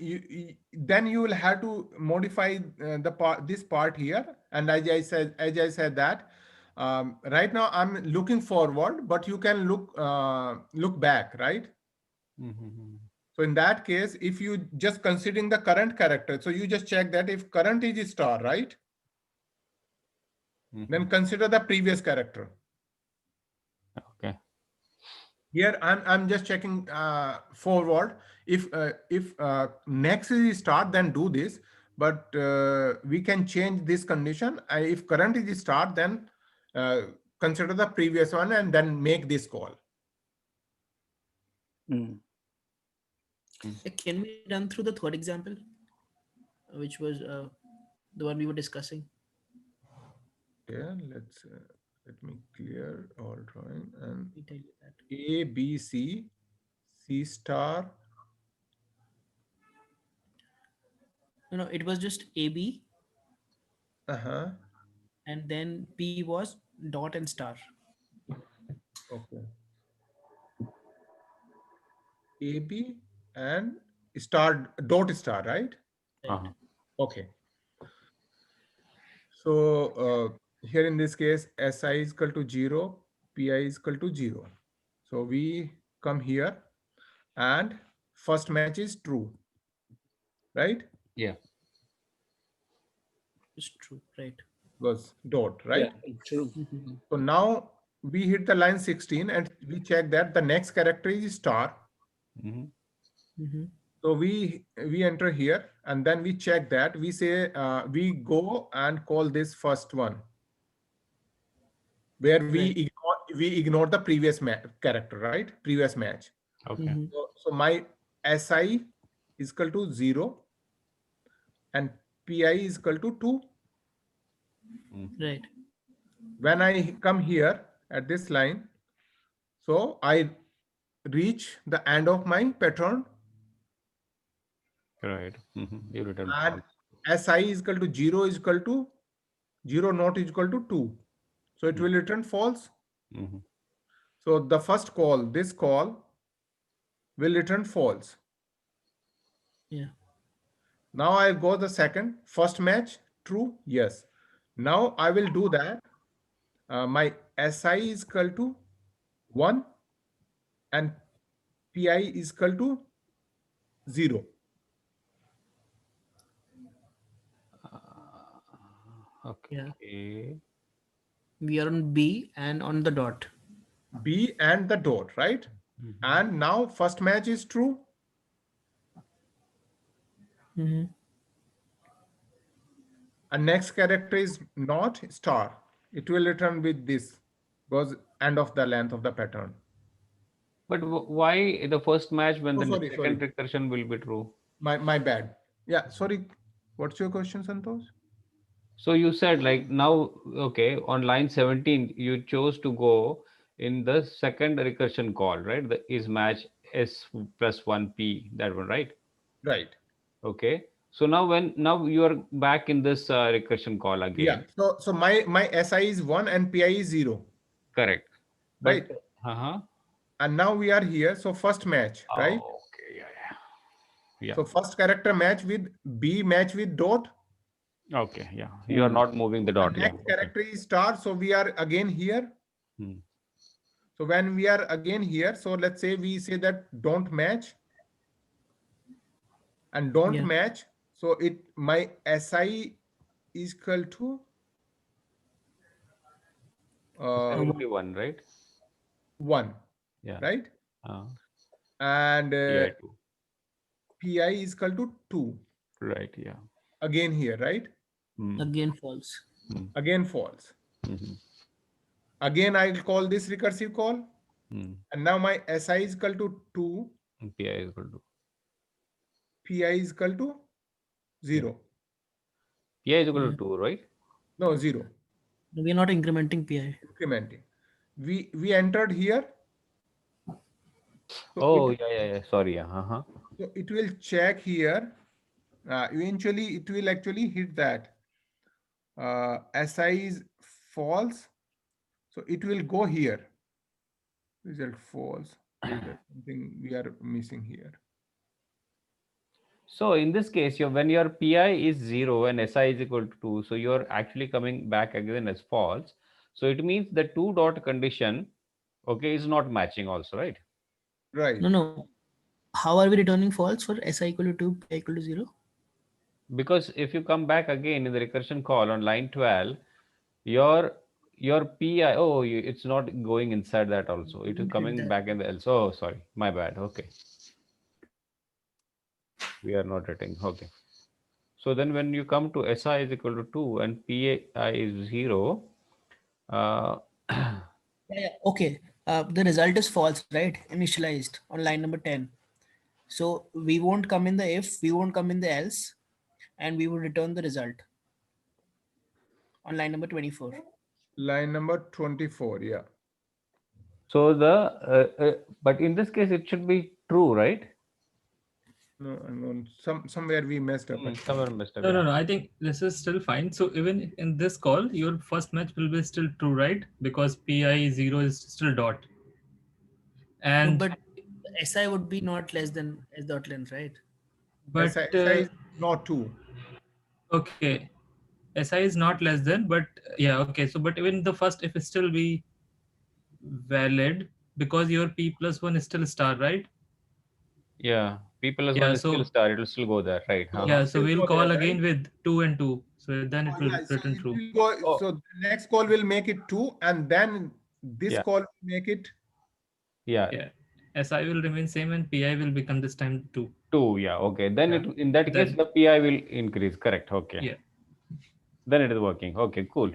then you will have to modify the part, this part here. And as I said that right now I'm looking forward, but you can look back, right? Mm-hmm. So in that case, if you just considering the current character, so you just check that if current is a star, right? Then consider the previous character. Okay. Here I'm just checking forward. If next is start, then do this. But we can change this condition. If current is start, then uh, consider the previous one and then make this call. Mm. Can we run through the third example, which was the one we were discussing? Yeah, let me clear all drawing and Let me tell you that. A, B, C star. No, it was just AB, Uh-huh. and then P was dot and star. Okay. A, B and star, dot star, right? Right. Uh-huh. Okay. So here in this case, Si is equal to 0, Pi is equal to 0. So we come here and first match is true, right? Yeah. It's true, right? Was dot, Yeah, right? true. So now we hit the line 16 and we check that the next character is star. Mm-hmm. Mm-hmm. So we enter here and then we check that we say we go and call this first one where Right. we ignore the previous character, right? Previous match. Okay. Mm-hmm. So my Si is equal to 0 and Pi is equal to 2. Right. When I come here at this line, so I reach the end of my pattern Right. Mm-hmm. You return and false. Si is equal to 0 is equal to 0 not is equal to 2. So it will return false. Mm-hmm. So the first call, this call will return false. Yeah. Now I go the second, first match, true, yes. Now I will do that. My Si is equal to 1 and Pi is equal to 0. Yeah. Okay. We are on B and on the dot. B and the dot, right? And now first match is true. Mm-hmm. And next character is not star. It will return with this because end of the length of the pattern. But why the first match when Oh, the sorry. second recursion will be true? My bad. Yeah, sorry. What's your question, Santosh? So you said like now, okay, on line 17, you chose to go in the second recursion call, right? The is match S plus 1P, that one, right? Right. Okay. So now you are back in this recursion call Yeah. again. So my SI is 1 and PI is 0. Correct. But Right. uh-huh. And now we are here. So first match, right? Oh, okay, yeah, yeah. So first character match with B match with dot. Yeah. Okay, yeah. You are not moving the And dot, yeah. next Okay. character is star. So we are again here. Hmm. So when we are again here, so let's say we say that don't match and don't Yeah. match. So it my SI is equal to That uh, will be one, right? 1, Yeah. right? Uh, And PI two. PI is equal to 2. Right, yeah. Again here, right? Hmm. Again false. Again false. Mhm. Again, I'll call this recursive call. Hmm. And now my SI is equal to 2, And PI is equal to PI is equal to 0. PI is equal Yeah. to 2, right? No, 0. We are not incrementing PI. Incrementing. We entered here. So Oh, it, yeah. Sorry, yeah. Uh-huh. so it will check here. Eventually, it will actually hit that. SI is false. So it will go here. Result false. There's something we are missing here. So in this case, when your PI is 0 and SI is equal to 2, so you're actually coming back again as false. So it means the 2 dot condition, okay, is not matching also, right? Right. No. How are we returning false for SI equal to 2, PI equal to 0? Because if you come back again in the recursion call on line 12, your PI, it's not going inside that also. It is Didn't hit coming that. back in the else. Oh, sorry, my bad. Okay, we are not writing. Okay. So then when you come to SI is equal to 2 and PI is 0, uh, Yeah. Okay. The result is false, right? Initialized on line number 10. So we won't come in the if, we won't come in the else, and we will return the result on line number 24. Line number 24. Yeah. so but in this case it should be true, right? No, I'm on somewhere we messed up. Somewhere messed up, No, yeah. no, no. I think this is still fine. So even in this call, your first match will be still true, right? Because PI 0 is still dot. No, And but SI would be not less than S dot length, right? but SI is not 2. okay, SI is not less than, but yeah, okay. So but even the first if it still be valid because your P plus 1 is still star, right? Yeah, P plus 1 Yeah. is still So star, it will still go there, right? yeah, so Still we'll go there, call right? again with 2 and 2. So then it Oh, will yeah, so return it true. will go. Oh. So the next call will make it 2, and then this Yeah. call will make it. Yeah, Yeah. SI will remain same and PI will become this time 2. 2, yeah, okay. Then Yeah. in that case Then the PI will increase, correct? Okay. yeah. Then it is working. Okay, cool.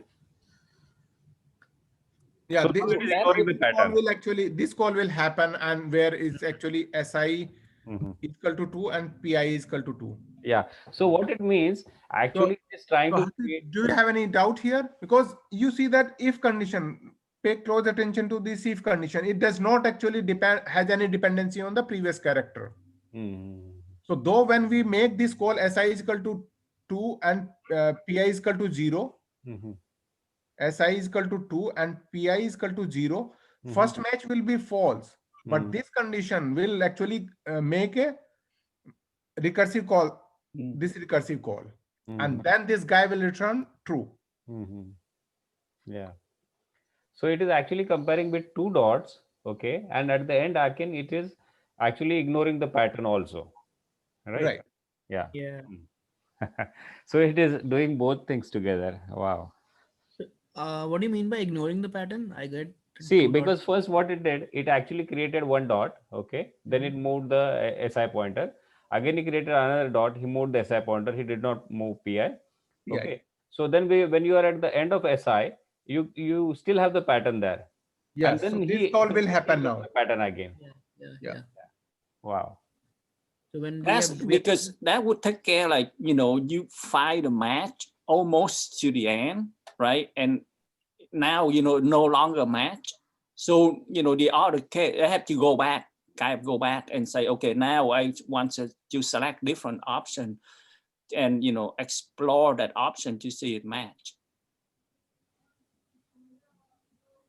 Yeah, So now it is so ignoring the this call pattern. will actually, this call will happen, and where it's actually SI Mhm. equal to 2 and PI is equal to 2. Yeah. So what it means, So, actually it is trying to Harshit, create. do you have any doubt here? Because you see that if condition, pay close attention to this if condition. It does not actually has any dependency on the previous character. Mhm. So though when we make this call SI is equal to 2 and PI is equal to 0, Mhm. SI is equal to 2 and PI is equal to 0, Mhm. first match will be false. But Mhm. this condition will actually make a recursive call, Mm. this recursive call. And Mhm. then this guy will return true. Mhm. Yeah. So it is actually comparing with 2 dots, okay, and at the end again it is actually ignoring the pattern also, right? Right. Yeah. Yeah. So it is doing both things together. Wow. What do you mean by ignoring the pattern? I get See, 2 dots. because first what it did, it actually created 1 dot, okay, then it moved the SI pointer. Again, he created another dot, he moved the SI pointer, he did not move PI. Yeah. Okay. So then when you are at the end of SI, you still have the pattern there. And Yes. So then this he call will created happen the now. pattern again. Yeah. Wow. So when That's we because that would take care, like, you find a match almost to the end, right? And now, no longer match. So, the other case, I have to go back, go back and say, okay, now I want to select different option and, explore that option to see it match.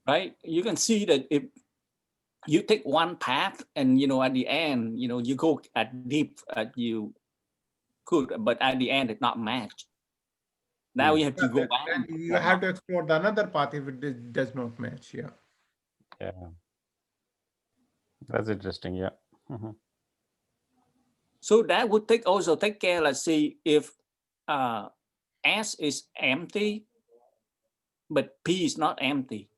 Right? You can see that if you take one path and, at the end, you go as deep as you could, but at the end, it not match. Now you have to go back. Then you have to explore the another path if it does not match. Yeah. Yeah. That's interesting. Yeah. Mhm. So that would also take care, let's see if S is empty, but P is not empty,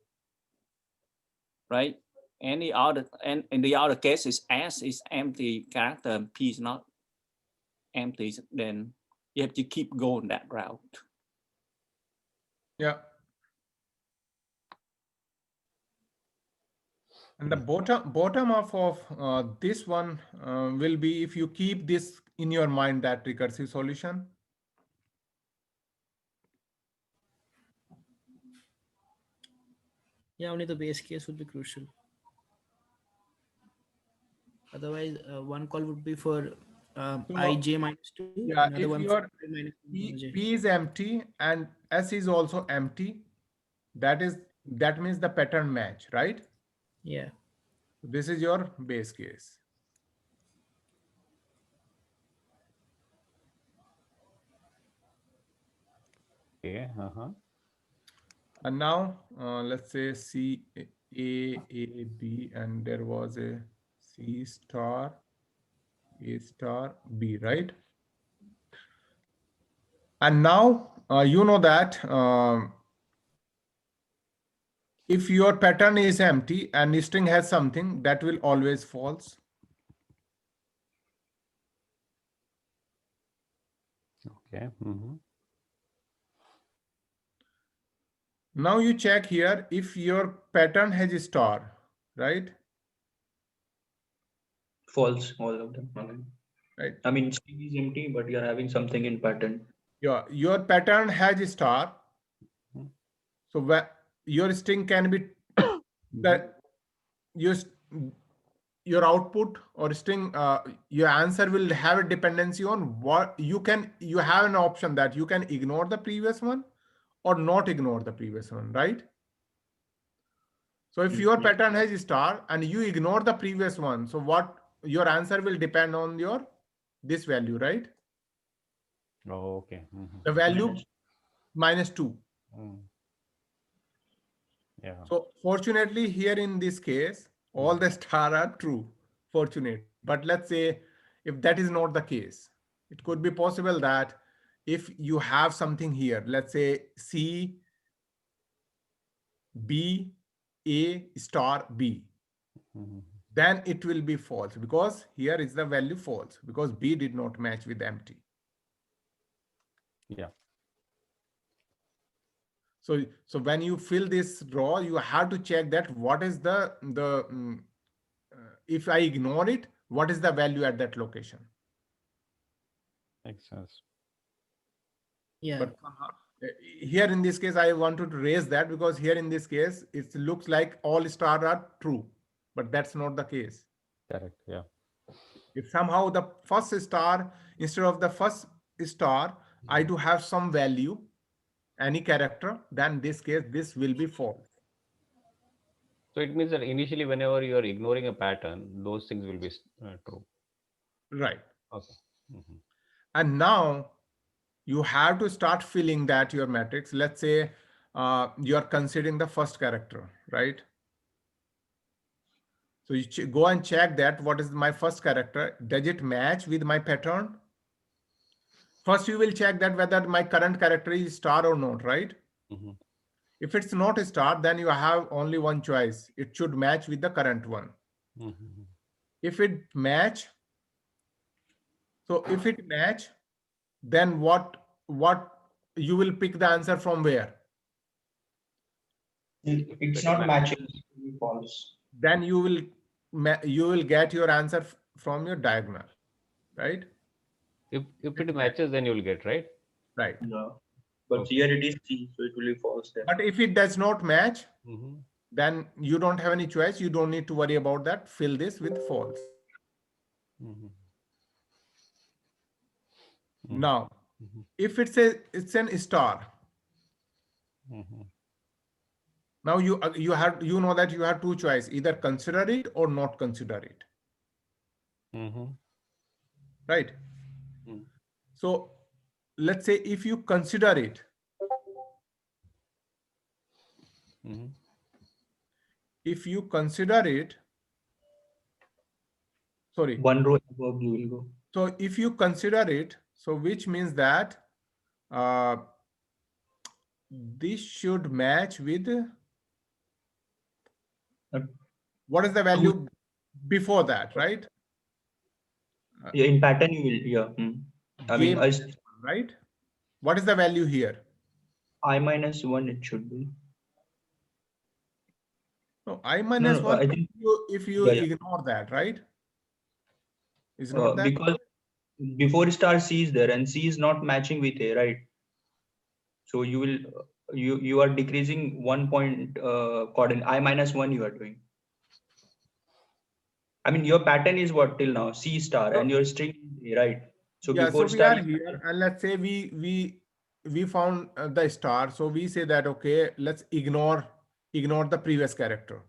right? Any other, and in the other case is S is empty character and P is not empty, then you have to keep going that route. Yeah. And the bottom of this one will be if you keep this in your mind, that recursive solution. Yeah, only the base case would be crucial. Otherwise, one call would be for So, ij minus 2, yeah, another if one for your I minus 1 comma j. P is empty and S is also empty, that means the pattern match, right? Yeah. This is your base case. Okay. And now let's say C A B, and there was a C star A star B, right? And now you know that if your pattern is empty and the string has something, that will always false. Okay. Now you check here if your pattern has a star, right? False, all of them. Okay. Right. I mean, string is empty, but you're having something in pattern. Your pattern has a star. So your string can be that your output or string, your answer will have a dependency on what you have an option that you can ignore the previous one or not ignore the previous one, right? So if your pattern has a star and you ignore the previous one, so what your answer will depend on your this value, right? Oh, okay. The value -2. Yeah. So fortunately here in this case, all the star are true, fortunately. But let's say if that is not the case, it could be possible that if you have something here, let's say C, B, A star B, then it will be false because here is the value false because B did not match with empty. Yeah. So when you fill this row, you have to check that what is if I ignore it, what is the value at that location? Makes sense. Yeah. But here in this case, I wanted to raise that because here in this case, it looks like all stars are true, but that's not the case. Correct. Yeah. If somehow the first star, instead of the first star, I do have some value, any character, then this case, this will be false. So it means that initially, whenever you are ignoring a pattern, those things will be true. Right. Okay. And now you have to start filling that your matrix. Let's say you are considering the first character, right? So you go and check that what is my first character. Does it match with my pattern? First, you will check that whether my current character is star or not, right? If it's not a star, then you have only one choice. It should match with the current one. If it match, so if it match, then what you will pick the answer from where? It's not matching. It will be false. Then you will get your answer from your diagonal, right? If it matches, then you will get, right? Right. No. But here it is C, so it will be false there. But if it does not match, then you don't have any choice. You don't need to worry about that. Fill this with false. Now, if it's an star. Now you know that you have two choices, either consider it or not consider it. Right? So let's say if you consider it, sorry. One row above you will go. So if you consider it, so which means that this should match with what is the value before that, right? Yeah, in pattern you will, yeah. I mean, right? What is the value here? I -1 it should be. No, I minus no, 1 I think if you yeah, yeah. ignore that, right? Is not that? Because before star C is there and C is not matching with A, right? So you will you are decreasing 1 point coordinate. I minus 1 you are doing. I mean, your pattern is what till now? C star, So, and your string is A, right? So yeah, so before we star are is here, and let's say we found the star. So we say that, okay, let's ignore the previous character.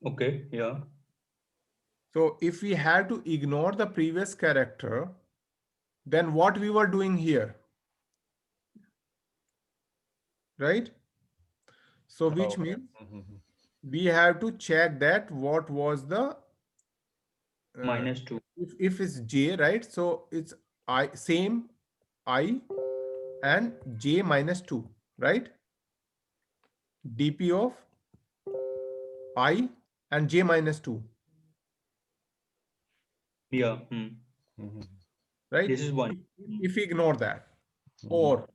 okay, yeah, So if we had to ignore the previous character, then what we were doing here, right? So which Okay. means we have to check that what was the minus 2. if it's j, right? So it's I same I and j minus 2, right? dp of I and j minus 2, Yeah, right? this is 1. If we ignore that, or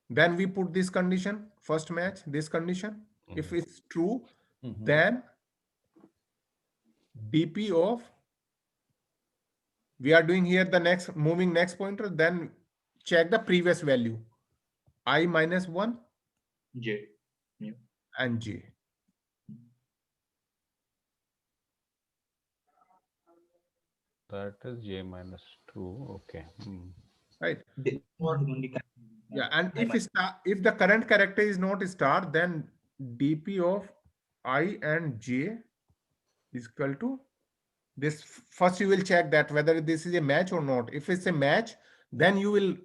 then we put this condition, first match, this condition. If it's true, then dp of, we are doing here the next moving next pointer, then check the previous value, I minus 1 J. Yeah. and j. That is j minus 2. Okay. Right? This is Or only kind yeah, and I if minus. star, if the current character is not star, then dp of I and j is equal to this. First you will check that whether this is a match or not. If it's a match, then you will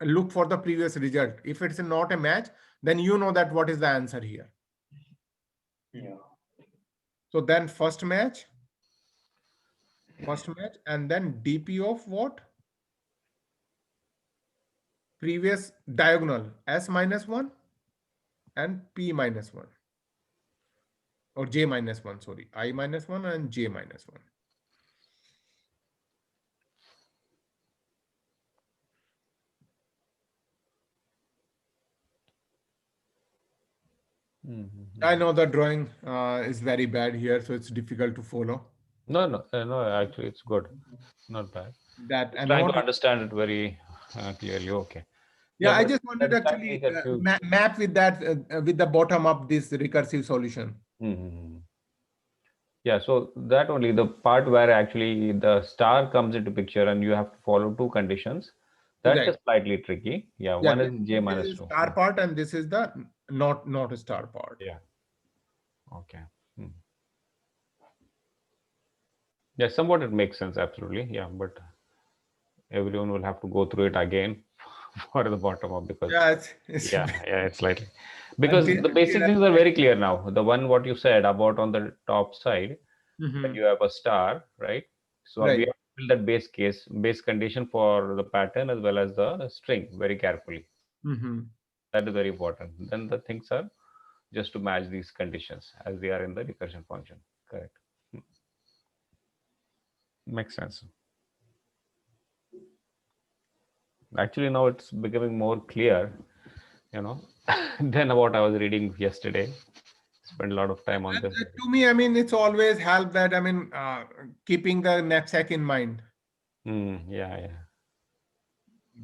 look for the previous result. If it's not a match, then you know that what is the answer here. Yeah. So then first match, and then dp of what? Previous diagonal, s minus 1 and p minus 1, or j minus 1, sorry, I minus 1 and j minus 1. I know the drawing is very bad here, so it's difficult to follow No, actually, it's good. Not bad. that. Just And trying not, to understand it very clearly. Okay. yeah, I But just wanted that to is slightly actually confused. map with that, with the bottom up this recursive solution. Yeah, so that only the part where actually the star comes into picture and you have to follow two conditions. That is Exactly. slightly tricky. Yeah, Yeah, one is j this minus is 2. star part, and this is the not a star part. Yeah. Okay. Yeah, somewhat it makes sense, absolutely. Yeah, but everyone will have to go through it again for the bottom up because Yeah, it's it's slightly because the basic until things are very clear now. The one what you said about on the top side, when you have a star, right? So we right. have to build that base condition for the pattern as well as the string very carefully. That is very important. Then the things are just to match these conditions as they are in the recursion function. Correct. Makes sense. Actually, now it's becoming more clear, than what I was reading yesterday. Spent a lot of time on And, this. to me, I mean, it's always helped that, I mean, keeping the knapsack in mind. Yeah.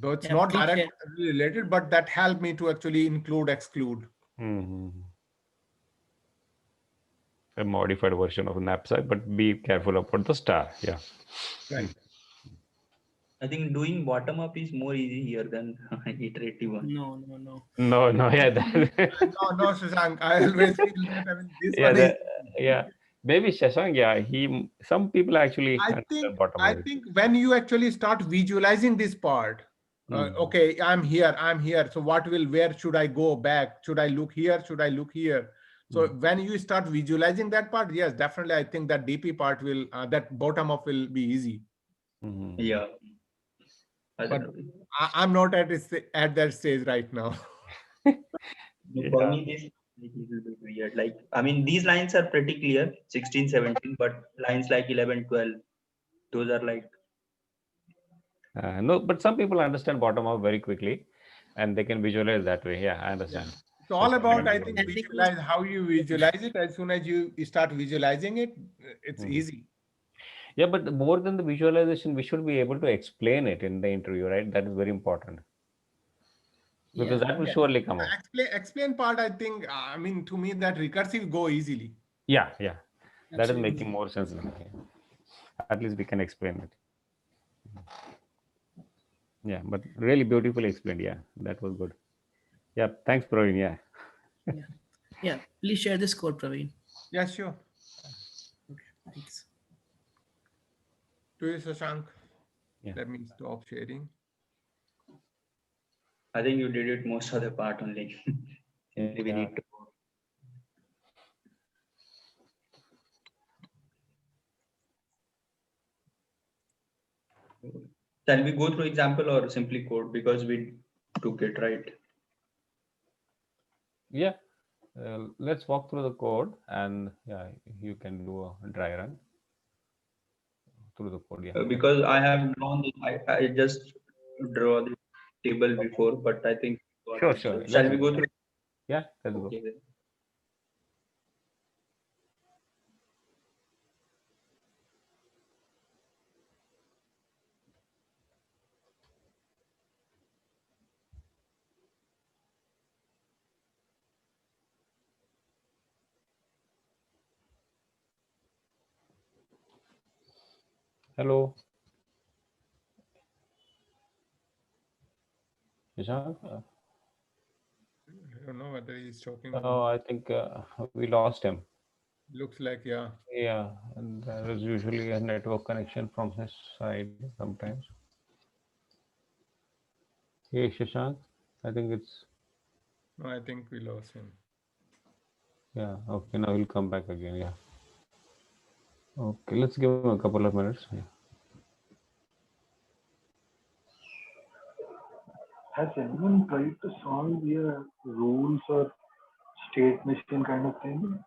Though it's Yeah, not appreciate. directly related, but that helped me to actually include, exclude. A modified version of a knapsack, but be careful about the star. Yeah. Right. I think doing bottom up is more easy here than iterative one. No. No, yeah. No, Shashank, I always feel that, I mean, this Yeah, one is. yeah. Maybe Shashank, yeah. Some people actually understand bottom I up. think when you actually start visualizing this part, okay, I'm here. So where should I go back? Should I look here? Should I look here? So when you start visualizing that part, yes, definitely, I think that DP part will, that bottom up will be easy. Yeah. But I'm not at that stage right now. For me, this is a little bit weird. Like, I mean, these lines are pretty clear, 16, 17, but lines like 11, 12, those are like. No, but some people understand bottom up very quickly. and they can visualize that way. Yeah, I understand. It's all That's about, I exactly think, what And they can visualize how you visualize it. As soon as you start visualizing it, it's Mhm. easy. Yeah, but more than the visualization, we should be able to explain it in the interview, right? That is very important because yeah, that will Yeah. surely come out. Explain part, I think, I mean, to me, that recursive go easily. Yeah, yeah, that is making absolutely. more sense now. Yeah. At least we can explain it. Yeah, but really beautifully explained. Yeah, that was good. Yeah, thanks, Praveen. Yeah. Yeah, yeah. Please share this code, Praveen. Yeah, sure. Okay, thanks. To you, Shashank. Yeah. Let me stop sharing. I think you did it most of the part only. Simply we Yeah. need to. Shall we go through example or simply code because we took it right? Yeah. Let's walk through the code and yeah, you can do a dry run through the code. Yeah. Because I have drawn this, I just draw the table before, but I think we got Sure, it. sure. So shall Let's we go. go through? Yeah, let's go. Okay. Then. Hello, Shashank. I don't know whether he's talking or Oh, not. I think we lost him. Looks like, yeah. Yeah, and there is usually a network connection from his side sometimes. Hey, Shashank, I think it's, No, I think we lost him. yeah, okay, now he'll come back again. Yeah. Okay, let's give him a couple of minutes. Yeah. Has anyone tried to solve a rules or state machine kind of thing?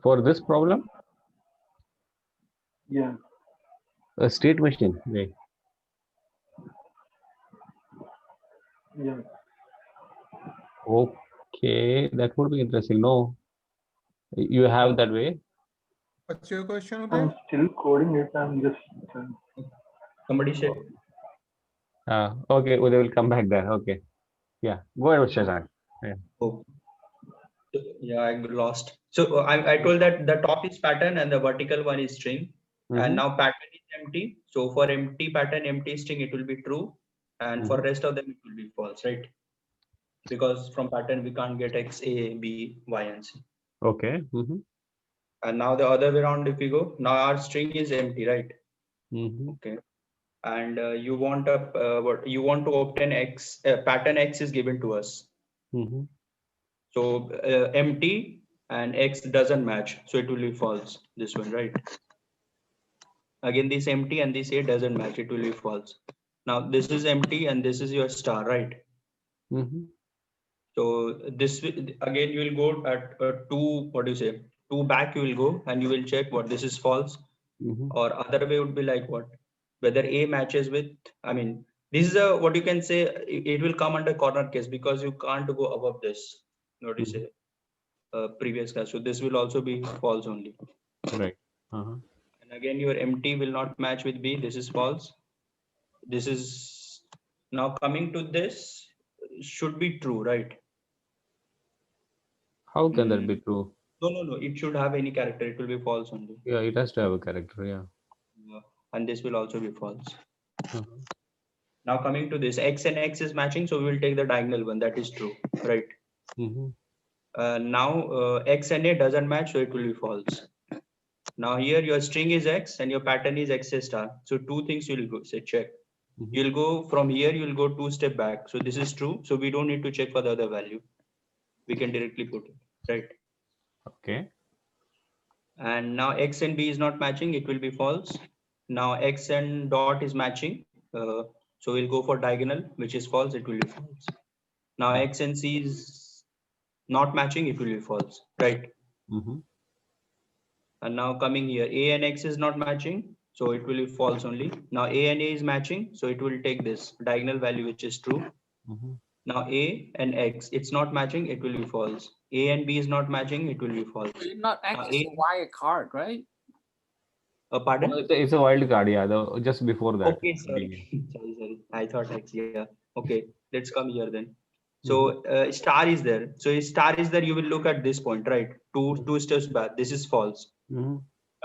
For this problem, Yeah, a state machine. Right. yeah. Okay, that would be interesting. No, you have that way. What's your question, I'm Uday? still coding it. I'm just Somebody said, Okay, well, they will come back there. Okay. Yeah, go ahead, Shashank. Yeah. oh, yeah, I lost. So I told that the top is pattern and the vertical one is string. And Mm-hmm. now pattern is empty. So for empty pattern, empty string, it will be true. And for Mm-hmm. rest of them, it will be false, right? Because from pattern, we can't get X, A, B, Y, and C. Okay. Mm-hmm. And now the other way around, if we go, now our string is empty, right? Mm-hmm. Okay. And you want a what you want to obtain X, pattern X is given to us. Mm-hmm. So empty and X doesn't match, so it will be false. This one, right? Again, this empty and this A doesn't match, it will be false. Now this is empty and this is your star, right? Mm-hmm. So this again you will go at two, what do you say, two back you will go and you will check what this is false, Mm-hmm. or other way would be like what, whether A matches with, I mean, this is a, what you can say, it will come under corner case because you can't go above this, what do you say, previous class. So this will also be false only. Right. Uh-huh. And again, your empty will not match with B. This is false. This is now coming to this should be true, right? How can that be Mm, true? no. It should have any character. It will be false only. Yeah, it has to have a character. Yeah. And this will also be false. Uh-huh. Now coming to this, X and X is matching. So we will take the diagonal one. That is true, right? Mm-hmm. Now X and A doesn't match. So it will be false. Now here your string is X and your pattern is X star. So two things you will go say check. Mm-hmm. You'll go from here, you'll go two step back. So this is true. So we don't need to check for the other value. We can directly put it, right? Okay. And now X and B is not matching, it will be false. Now X and dot is matching. So we'll go for diagonal, which is false, it will be false. Now X and C is not matching, it will be false, right? Mm-hmm. And now coming here, A and X is not matching. so it will be false only. Now A and A is matching, so it will take this diagonal value which is true. Mhm. Now A and X, it's not matching, it will be false. A and B is not matching, it will be false. It's not Now X is a wild card, right? Pardon? Well, it's a wild card, yeah. Just before that. Okay, sorry. B. Sorry. I thought X, yeah. Okay, let's come here then. So Mhm. star is there. So if star is there, you will look at this point, right? Two steps back. This is false. Mhm.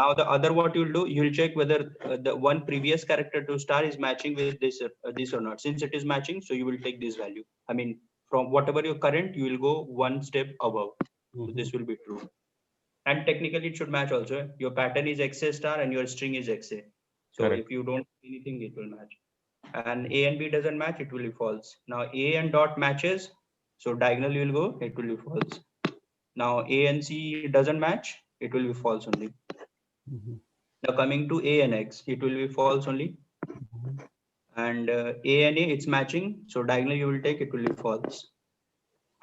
Now the other what you'll do, you'll check whether the one previous character to star is matching with this or not. Since it is matching, so you will take this value. I mean, from whatever your current, you will go one step above. So Mhm. this will be true. And technically it should match also. Your pattern is XA star and your string is XA. So Correct. if you don't do anything, it will match. And A and B doesn't match, it will be false. Now A and dot matches, so diagonal you will go, it will be false. Now A and C doesn't match, it will be false only. Mhm. Now coming to A and X, it will be false only. Mhm. And A and A, it's matching, so diagonal you will take, it will be false.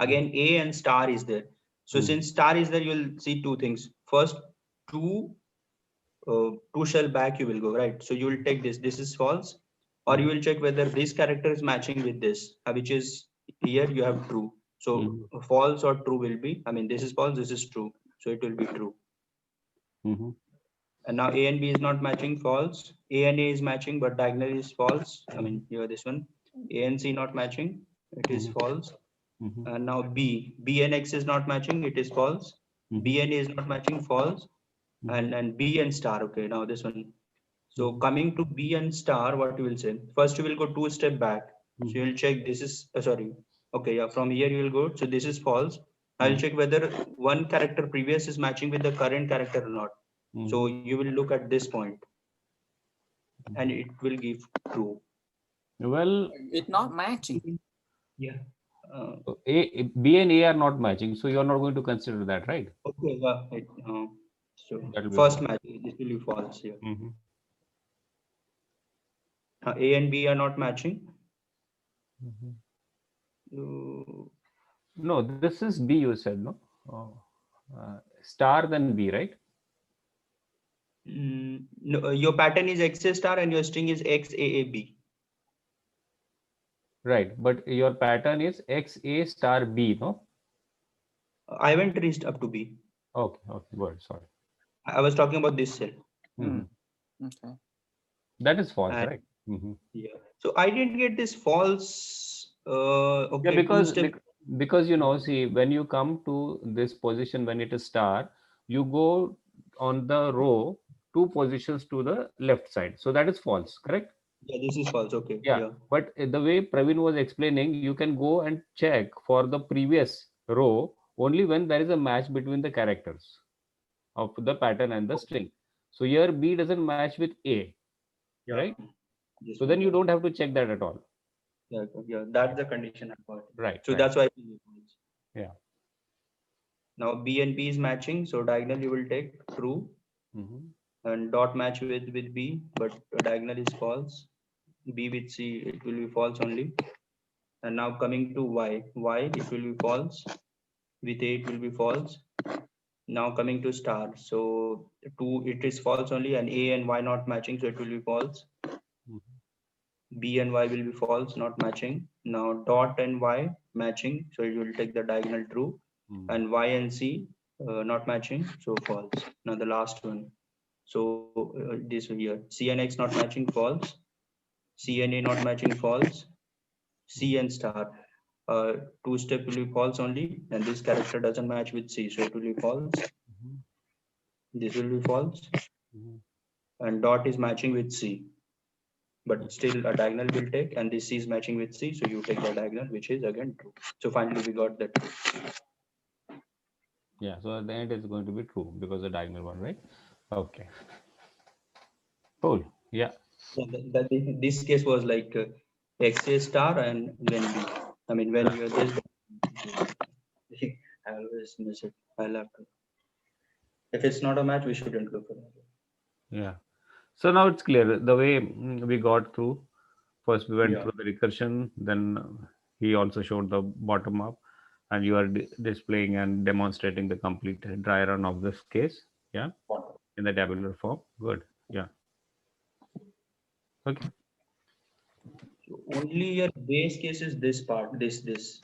Again, A and star is there. So Mhm. since star is there, you will see two things. First, two shell back you will go, right? So you will take this is false, or you will check whether this character is matching with this, which is here you have true. So Mhm. false or true will be, I mean, this is false, this is true. So it will be true. Mhm. And now A and B is not matching, false. A and A is matching, but diagonal is false. I mean, here this one. A and C not matching, it is Mhm. false. Mhm. And now B and X is not matching, it is false. B Mhm. and A is not matching, false. Mhm. And B and star, okay, now this one. So Mhm. coming to B and star, what you will say? First, you will go two step back. So you Mhm. will check this is, sorry. Okay, yeah, from here you will go. So this is false. I will Mhm. check whether one character previous is matching with the current character or not. So Mhm. you will look at this point and it will give true. Well, It's not matching. Yeah. Uh, B and A are not matching, so you're not going to consider that, right? okay, yeah. So That will be first false. match, this will be false here. Mhm. A and B are not matching. Mhm. Uh, No, this is B, you said, no? Oh. Star then B, right? no, your pattern is XA star and your string is XAAB. Right, but your pattern is XA star B, no? I haven't reached up to B. Okay, okay, good, sorry. I was talking about this cell. Mhm. Okay. That is false, And right? Mhm. yeah, so I didn't get this false. Yeah, Okay, two step. because you know, see, when you come to this position when it is star, you go on the row two positions to the left side. So that is false, correct? Yeah, this is false. Okay, Yeah. yeah. But the way Praveen was explaining, you can go and check for the previous row only when there is a match between the characters of the pattern and the string. So here B doesn't match with A, Yeah, right? this So one. then you Yeah, don't have to check that at all. yeah, yeah. That's the condition I got. Right, So right. that's why it is false. Yeah. Now B and B is matching. So diagonal you will take true Mhm. and dot match with B, but diagonal is false. B with C, it will be false only. And now coming to Y it will be false. With A it will be false. Now coming to star, so two it is false only, and A and Y not matching, so it will be false. Mhm. B and Y will be false, not matching. Now dot and Y matching, so it will take the diagonal true, Mhm. and Y and C not matching, so false. Now the last one, so this here, C and X not matching, false. C and A not matching, false. C and star, two step will be false only, and this character doesn't match with C, so it will be false. Mhm. This will be false, Mhm. and dot is matching with C, but still a diagonal will take, and this C is matching with C, so you take the diagonal, which is again true. So finally we got that. Yeah, so at the end it's going to be true because the diagonal one, right? Okay, cool. Yeah. Yeah, this case was like XA star and when B. I mean, when you're this, I always miss it. I'll have to. If it's not a match, we shouldn't go for that. Yeah. So now it's clear the way we got through. First, we went Yeah. through the recursion, then he also showed the bottom up, and you are displaying and demonstrating the complete dry run of this case. Yeah, in the tabular form. Good. Yeah. Okay. So only your base case is this part, this.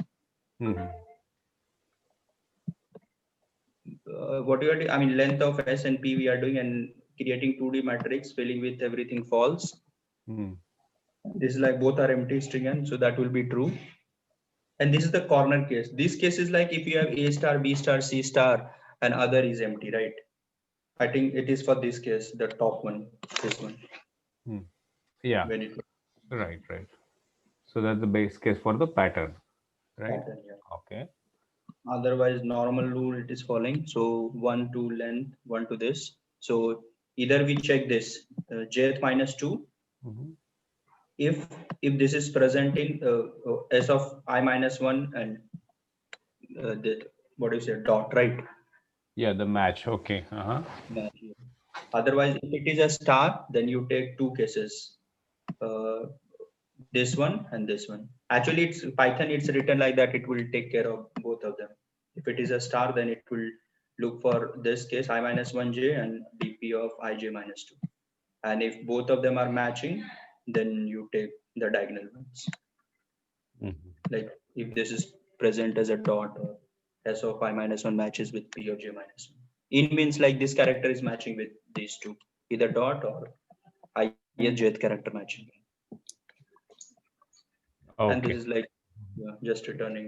Mhm. What you are doing, I mean, length of S and P we are doing and creating 2D matrix, filling with everything false. Hmm. This is like both are empty string, and so that will be true. And this is the corner case. This case is like if you have A star, B star, C star, and other is empty, right? I think it is for this case, the top one, this one. Hmm. Yeah. When it Right. Right. So that's the base case for the pattern, right? pattern, yeah. Okay. Otherwise, normal rule it is following. So 1 to length, 1 to this. So either we check this jth minus 2 Mhm. if this is present in s of I minus 1 and the what do you say dot, right? Yeah, the match. Okay. Uh-huh. Match, yeah. Otherwise, if it is a star, then you take two cases, uh, this one and this one. Actually, it's Python. It's written like that. It will take care of both of them. If it is a star, then it will look for this case I minus 1j and dp of ij minus 2. And if both of them are matching, then you take the diagonal ones. Mhm. Like if this is present as a dot or s of I minus 1 matches with p of j minus 1. In means like this character is matching with these two, either dot or ith jth character matching. And this Okay. is like just returning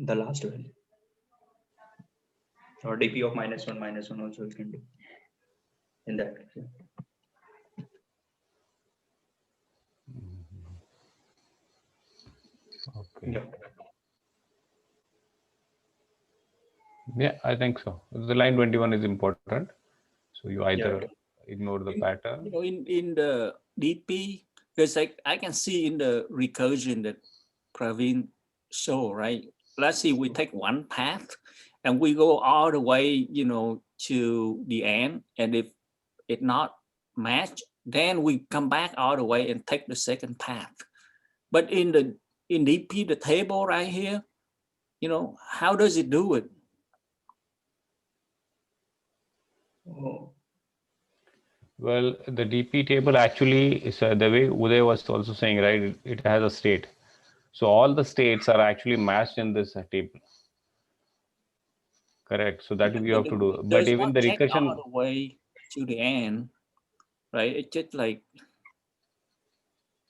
the last value. Or dp of minus 1 also you can do in that case. Yeah. Okay. Yeah. Yeah, I think so. The line 21 is important. So you Yeah. either ignore the You pattern. know, in the DP, there's like I can see in the recursion that Praveen show, right? Let's see, we take one path and we go all the way, you know, to the end. And if it not match, then we come back all the way and take the second path. But in DP, the table right here, you know, how does it do it? Oh, Well, the DP table actually is the way Uday was also saying, right? It has a state. So all the states are actually matched in this table. Correct. So that we But have to do. it But does even not the check all recursion, the way to the end, right? It's just like,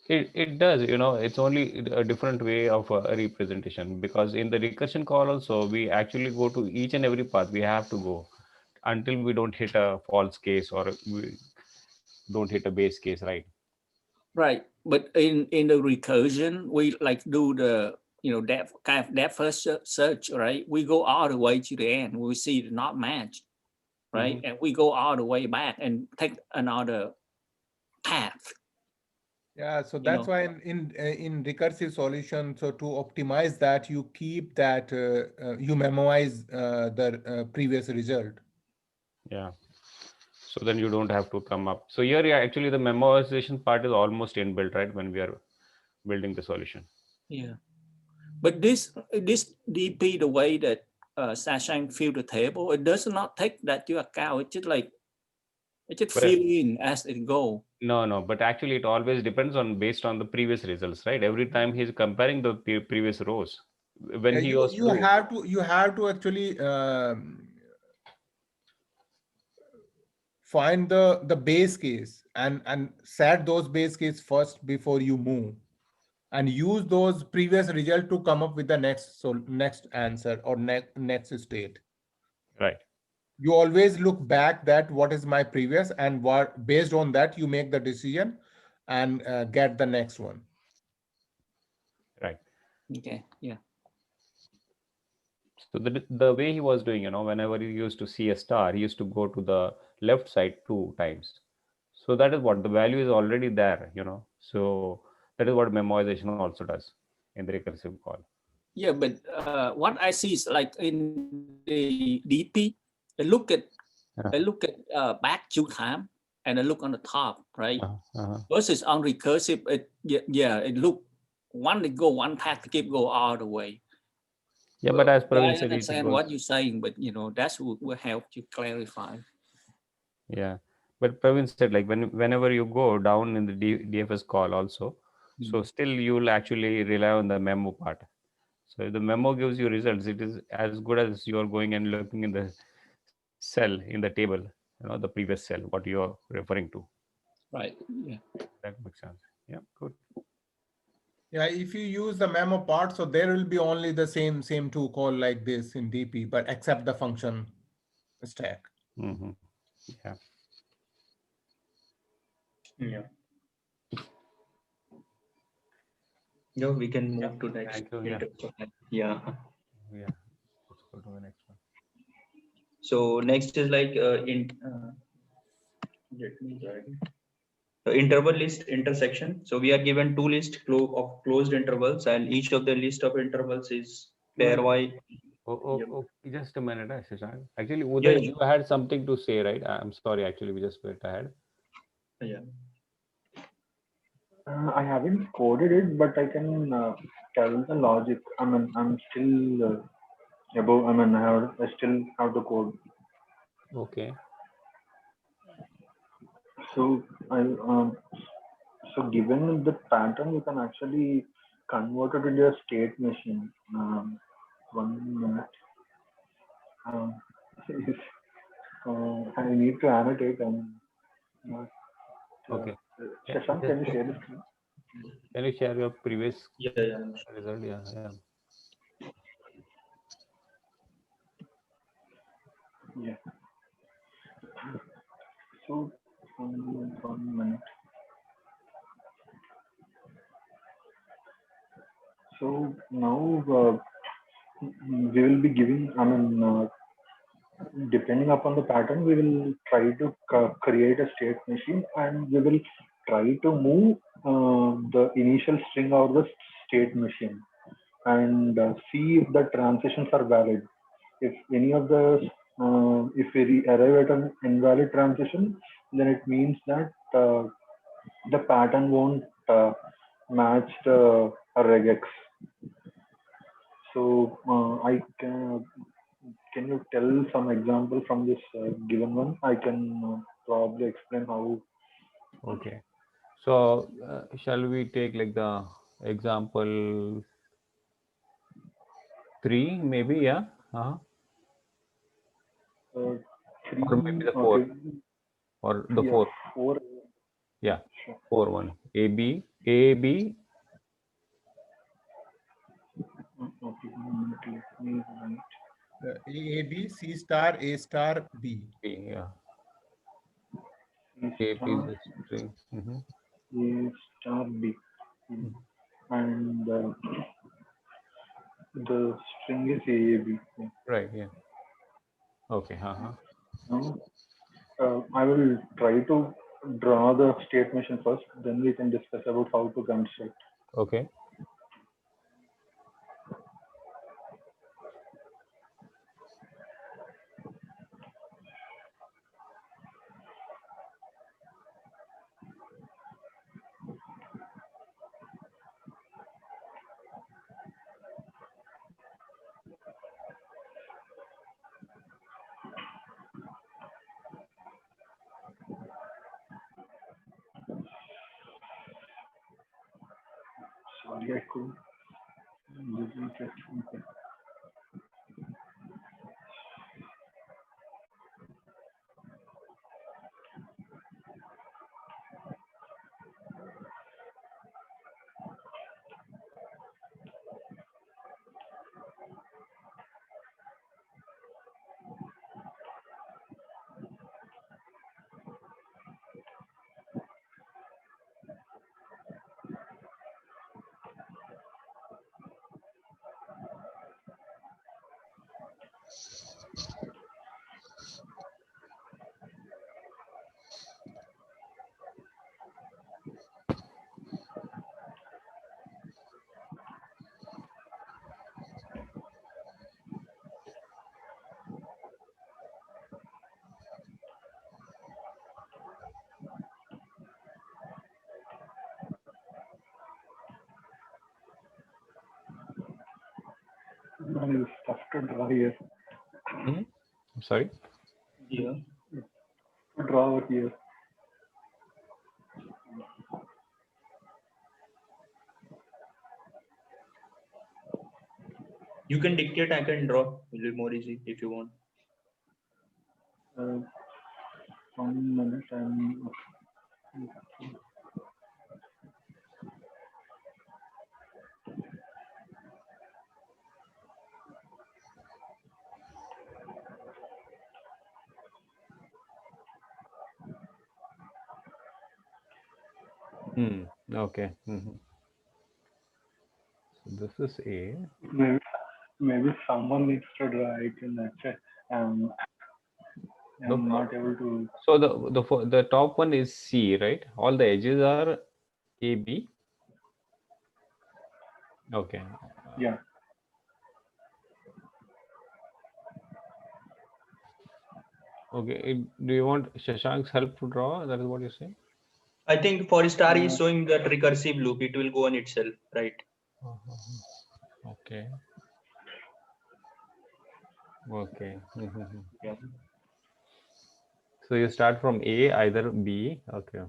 it does, it's only a different way of representation, because in the recursion call also, we actually go to each and every path. We have to go until we don't hit a false case or we don't hit a base case, right? right. But in the recursion, we like do the, you know, that kind of that first search, right? We go all the way to the end. We see it not matched, right? Mhm. And we go all the way back and take another path. Yeah, so You that's know, why in recursive solution, so to optimize that, you keep that you memorize the previous result. Yeah. So then you don't have to come up. So here, yeah, actually the memorization part is almost inbuilt, right? When we are building the solution. yeah. But this DP, the way that Sashang fill the table, it does not take that to account. It's just like it just Well, fill in as it go. no, but actually it always depends on based on the previous results, right? Every time he's comparing the previous rows. When Yeah, he you was to do, you have to actually find the base case and set those base case first before you move, and use those previous result to come up with the next answer or next state. right? You always look back that what is my previous, and what based on that you make the decision and get the next one. Right. Okay, yeah. So the way he was doing, whenever he used to see a star, he used to go to the left side 2 times. So that is what the value is already there. So that is what memorization also does in the recursive call. Yeah, but what I see is like in the DP, I look at back 2 times and I look on the top, right? Versus on recursive, it look one to go one path to keep go all the way. Yeah, but as I Praveen said, it understand goes. what you're saying, but that's will help you clarify. Yeah, But Praveen said like whenever you go down in the DFS call also, so still you will actually rely on the memo part. So if the memo gives you results, it is as good as you are going and looking in the cell in the table, the previous cell, what you are referring to. Right. Yeah. That makes sense. Yeah, good. Yeah, if you use the memo part, so there will be only the same two call like this in DP, but except the function stack. Mm-hmm. Yeah. Yeah. Yeah, we can Yeah. move to next. Thank you. Yeah. Yeah. Yeah. Let's go to the next one. So next is like let me write it. Interval list intersection. So we are given two lists of closed intervals, and each of the list of intervals is pairwise. Yep. Just a minute, Shashank. Actually, Yeah, Uday, yeah, you had something to say, right? I'm sorry. Actually, we just went ahead. yeah. I haven't coded it, but I can tell the logic. I mean, I'm still above. I mean, I still have to code. Okay. So I so given the pattern, you can actually convert it into a state machine. 1 minute. Um, I need to annotate and not. Okay. Shashank, can you share the screen? Can you share your previous Yeah, yeah. result? Yeah. Yeah. Yeah. So 1 minute. So now we will be giving. I mean, depending upon the pattern, we will try to create a state machine, and we will try to move the initial string of the state machine and see if the transitions are valid. If any of the if we arrive at an invalid transition, then it means that the pattern won't match the regex. So I can you tell some example from this given one? I can probably explain how. Okay. So, shall we take like the example three, maybe? Yeah. Uh-huh. Uh, Or maybe three. the four, Okay. or the Yeah. four. Four. Yeah. Sure. 4 1. A B. Okay. 1 minute. Let me write. A, B, C star, A star, B. B. Yeah. C A B is star the string. Mm-hmm. A star B. Mm-hmm. And the string is AAB. Yeah. Right. Yeah. Okay. Uh-huh. Now, I will try to draw the state machine first, then we can discuss about how to construct. Okay. Sorry, I couldn't. Didn't get something. It's tough to draw here. Mm-hmm. I'm sorry. Yeah. To draw over here. You can dictate, I can draw. It will be more easy if you want. 1 minute and Okay. So this is A. maybe someone needs to draw it in the chat. No I'm not problem. able to. So the top one is C, right? All the edges are A, B. Okay. Yeah. Okay. Do you want Shashank's help to draw? That is what you're saying? I think for star is Uh, showing that recursive loop. It will go on itself, right? Okay. Okay. Yeah. So you start from A, either B. Okay.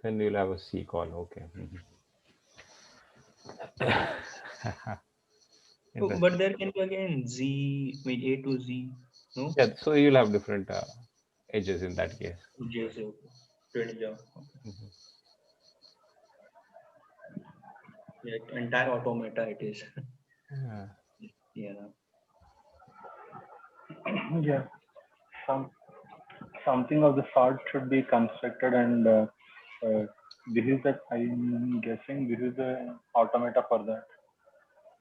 Then you'll have a C call. Okay. Oh, Interesting. but there can be again Z, I mean A to Z. No? Yeah. So you'll have different edges in that case. Yes, okay. 20, yeah. Yeah, entire automata it is. Yeah. Yeah. yeah. Something of the sort should be constructed, and this is that I'm guessing this is the automata for that.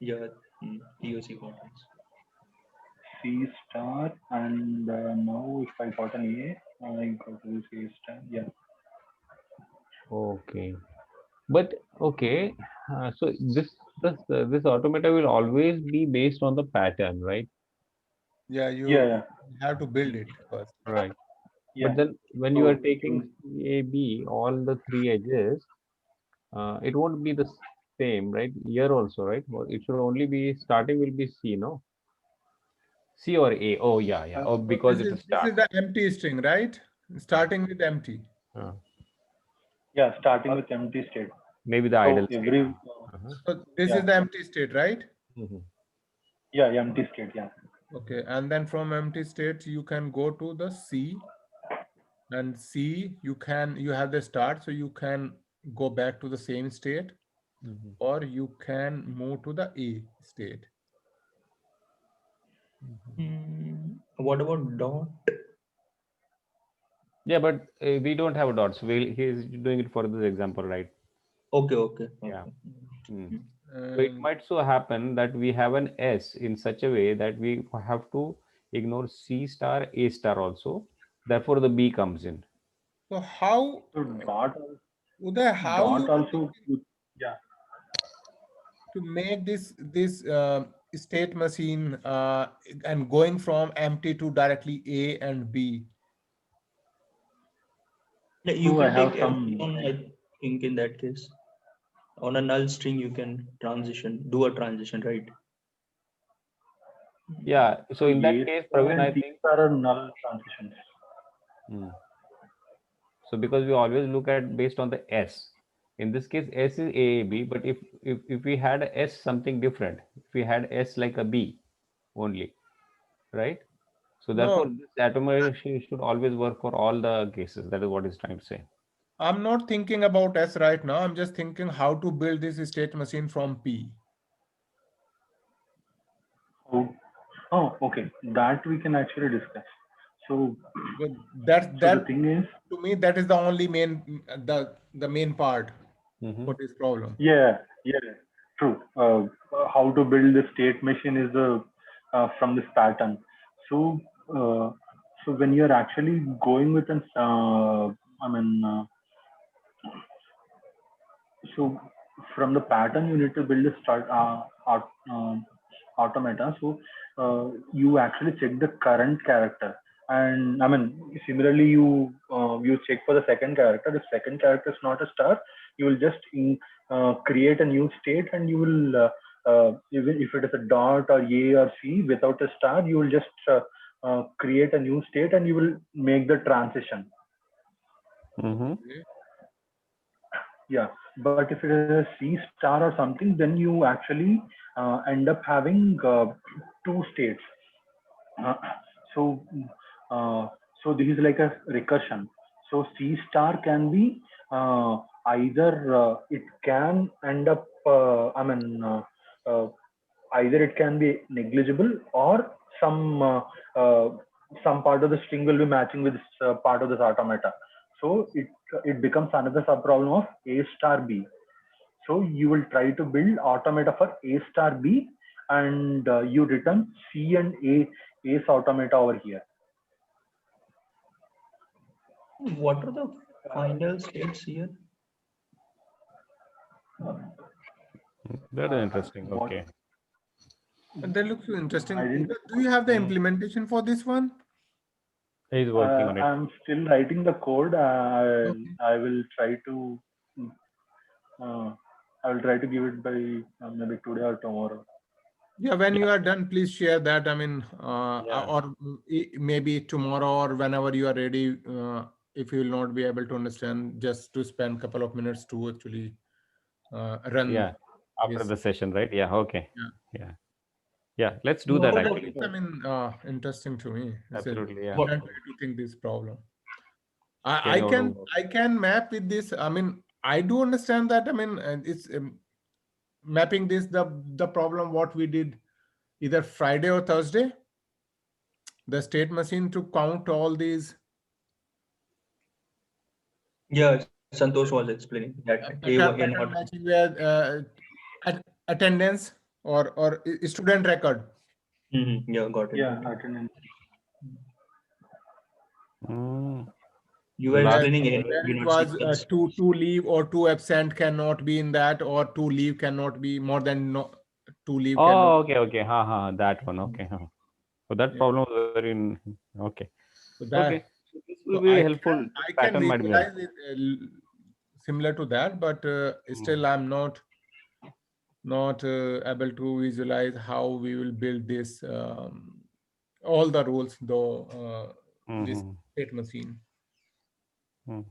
Yeah. POC buttons. C star, and now if I got an A, I got to C star. Yeah. Okay. But okay. So this automata will always be based on the pattern, right? Yeah, Yeah, you yeah, have to build it first. Right. yeah. But then when you are So taking C, A, B, all the three edges, it won't be the same, right? Here also, right? Well, it should only be starting will be C, no? C or A. Oh yeah, yeah. Oh, So because it is this start. is the empty string, right? Starting with empty. Uh, yeah, starting with empty state. maybe the So idle state. every So this Yeah. is the empty state, right? yeah, empty state. Yeah. Okay, and then from empty state you can go to the C, and C you have the start, so you can go back to the same state, or you can move to the A state. What about dot? Yeah, but we don't have dots. He's doing it for this example, right? Okay, okay. Yeah. Okay. So it might so happen that we have an S in such a way that we have to ignore C star, A star also. Therefore, the B comes in. So how, So dot Uday, how dot you also. Yeah. to make this state machine and going from empty to directly A and B? Yeah, you So I can have take some. on, I think in that case. On a null string, you can do a transition, right? Yeah. So in that A case, star Praveen, and I C think. star are null transitions. So because we always look at based on the S. In this case, S is AAB, but if we had a S something different, if we had S like a B only, right? So therefore, No, this automation should always work for all the cases. That is what he's trying to say. I'm not thinking about S right now. I'm just thinking how to build this state machine from P. Oh, okay. That we can actually discuss. So, But so the that thing is, to me that is the only main the main part for this problem. yeah, true. How to build the state machine is the from this pattern. So, so when you're actually going with an, I mean, so from the pattern you need to build a automata. So you actually check the current character, and I mean similarly you check for the second character. If second character is not a star, you will just create a new state, and you will even if it is a dot or A or C without a star, you will just create a new state, and you will make the transition. Yeah, but if it is a C star or something, then you actually end up having two states. Uh, so, uh, so this is like a recursion. So C star can be either it can end up. Either it can be negligible or some uh, uh, some part of the string will be matching with part of this automata. So it becomes another subproblem of A star B. So you will try to build automata for A star B, and you return C and A's automata over here. What are the final states here? That is interesting. What Okay. That looks interesting. I didn't. Do you have the Mm. implementation for this one? He's working on it. I'm still writing the code. Okay. I will try to. Uh, I will try to give it by maybe today or tomorrow. Yeah, when you Yeah. are done, please share that. I mean, Yeah. or maybe tomorrow or whenever you are ready. If you will not be able to understand, just to spend a couple of minutes to actually run Yeah. After this. the session, right? Yeah. Okay. Yeah. Yeah. Yeah. Let's do What that are the actually. I mean, interesting to me. It's a Absolutely. Yeah. different way to think this problem. Can you order? I can map with this. I mean, I do understand that. I mean, it's mapping this the problem what we did either Friday or Thursday. The state machine to count all these Yeah, Santosh was explaining that A pattern not. matching where attendance or student record. Yeah, got it. Yeah, Got it. attendance. Mm. You The were last explaining one, A right? Where it not was sequence. two leave or two absent cannot be in that, or two leave cannot be more than no, two leave cannot. Oh, okay, okay. Ha, ha, that one. Okay. Huh. So that Yeah. problem was very okay. So Okay. that So this will so be helpful. This I can pattern might be visualize helpful. it similar to that, but still I'm not able to visualize how we will build this all the rules though this Mm-hmm. state machine. Mm.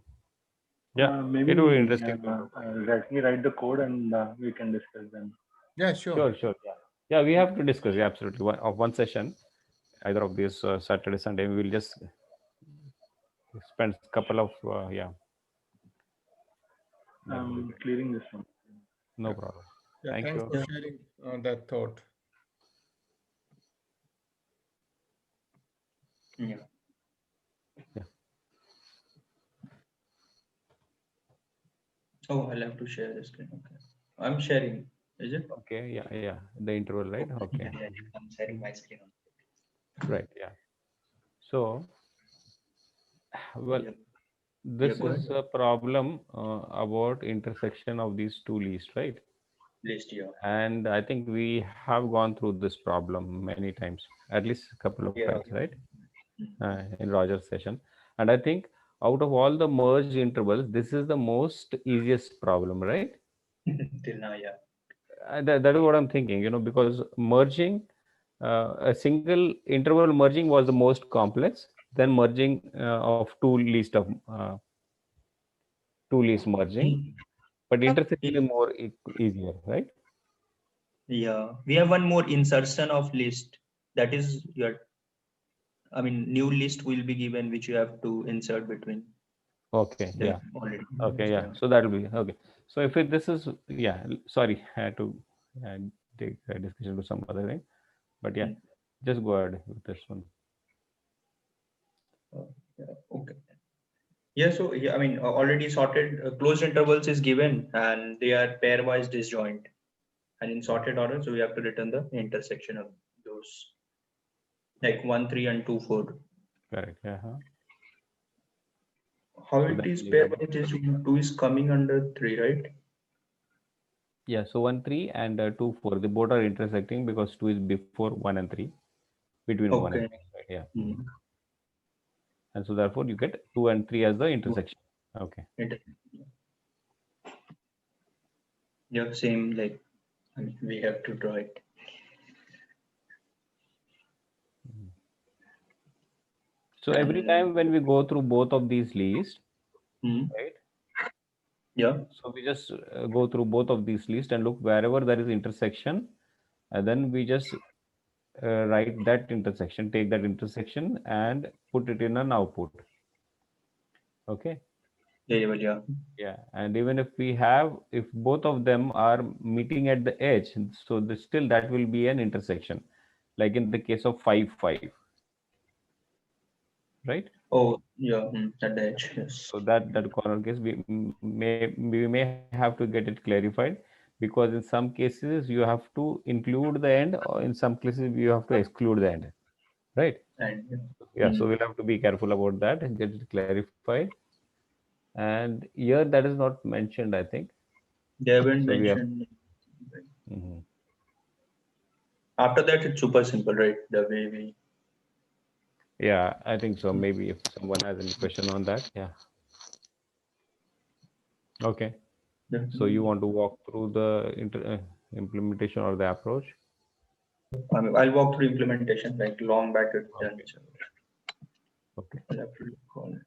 Yeah. It will be Maybe interesting to look. let me write the code and we can discuss them. Yeah, sure. Sure, sure. Yeah. Yeah, we have to discuss. Yeah, absolutely. One session, either of these Saturday, Sunday, we will just spend a couple of, yeah, that will be I'm great. clearing this one. No Yeah, problem. yeah, Thank thanks you. for Yeah. sharing that thought. Yeah. Yeah. Oh, I'll have to share the screen. Okay. I'm sharing. Is it? Okay. Yeah. Yeah. The interval, right? Okay. Yeah, I'm sharing my screen. Right. Yeah. So, well, Yeah. Yeah, this go is ahead. a problem about intersection of these two lists, right? List, yeah. And I think we have gone through this problem many times, at least a couple of Yeah. times, right? In Roger's session. And I think out of all the merged intervals, this is the most easiest problem, right? Till now, yeah. That is what I'm thinking, because merging a single interval merging was the most complex, then merging of two list merging, Mm. but intersection is If- more easier, right? Yeah, we have one more insertion of list. That is your, I mean, new list will be given which you have to insert between Okay, the yeah. already. Okay, yeah. Yeah. So that'll be okay. So if this is, yeah, sorry, I had to uh, take a discussion to some other thing, but yeah, Mm. just go ahead with this one. Yeah. Okay. Yeah, so yeah, I mean, already sorted closed intervals is given and they are pairwise disjoint. And in sorted order, so we have to return the intersection of those, like 1, 3, and 2, 4. Correct. Yeah. Huh? How So it that is will become pairwise disjoint? 2 is coming under 3, right? yeah. So 1 3 and 2 4. The both are intersecting because 2 is before 1 and 3, between 1 and Okay. 3. Right? Yeah. Mm. And so therefore you get 2 and 3 as the Good. intersection. Okay. Inter- Yeah, same like I mean, we have to draw it. So every And time when we go through both of these lists, mm, right? Yeah. So we just go through both of these lists and look wherever there is intersection, and then we just write that intersection, take that intersection and put it in an output. Okay. Variable. Yeah. Yeah, and even if we have, if both of them are meeting at the edge, so still that will be an intersection, like in the case of 5, 5, right? Oh, yeah. At the edge. Yes. So that corner case, we may have to get it clarified, because in some cases you have to include the end, or in some cases you have to exclude the end, right? And Yeah, so we'll have to be careful about that and get it clarified. And here that is not mentioned, I think. they haven't So we have. mentioned. Mhm. After that, it's super simple, right? The way we. Yeah, I think so. Maybe if someone has any question on that, yeah. Okay. So you want to walk through the implementation or the approach? I mean, I'll walk through implementation, like long back it's done. Okay. So Okay. I'll have to call it.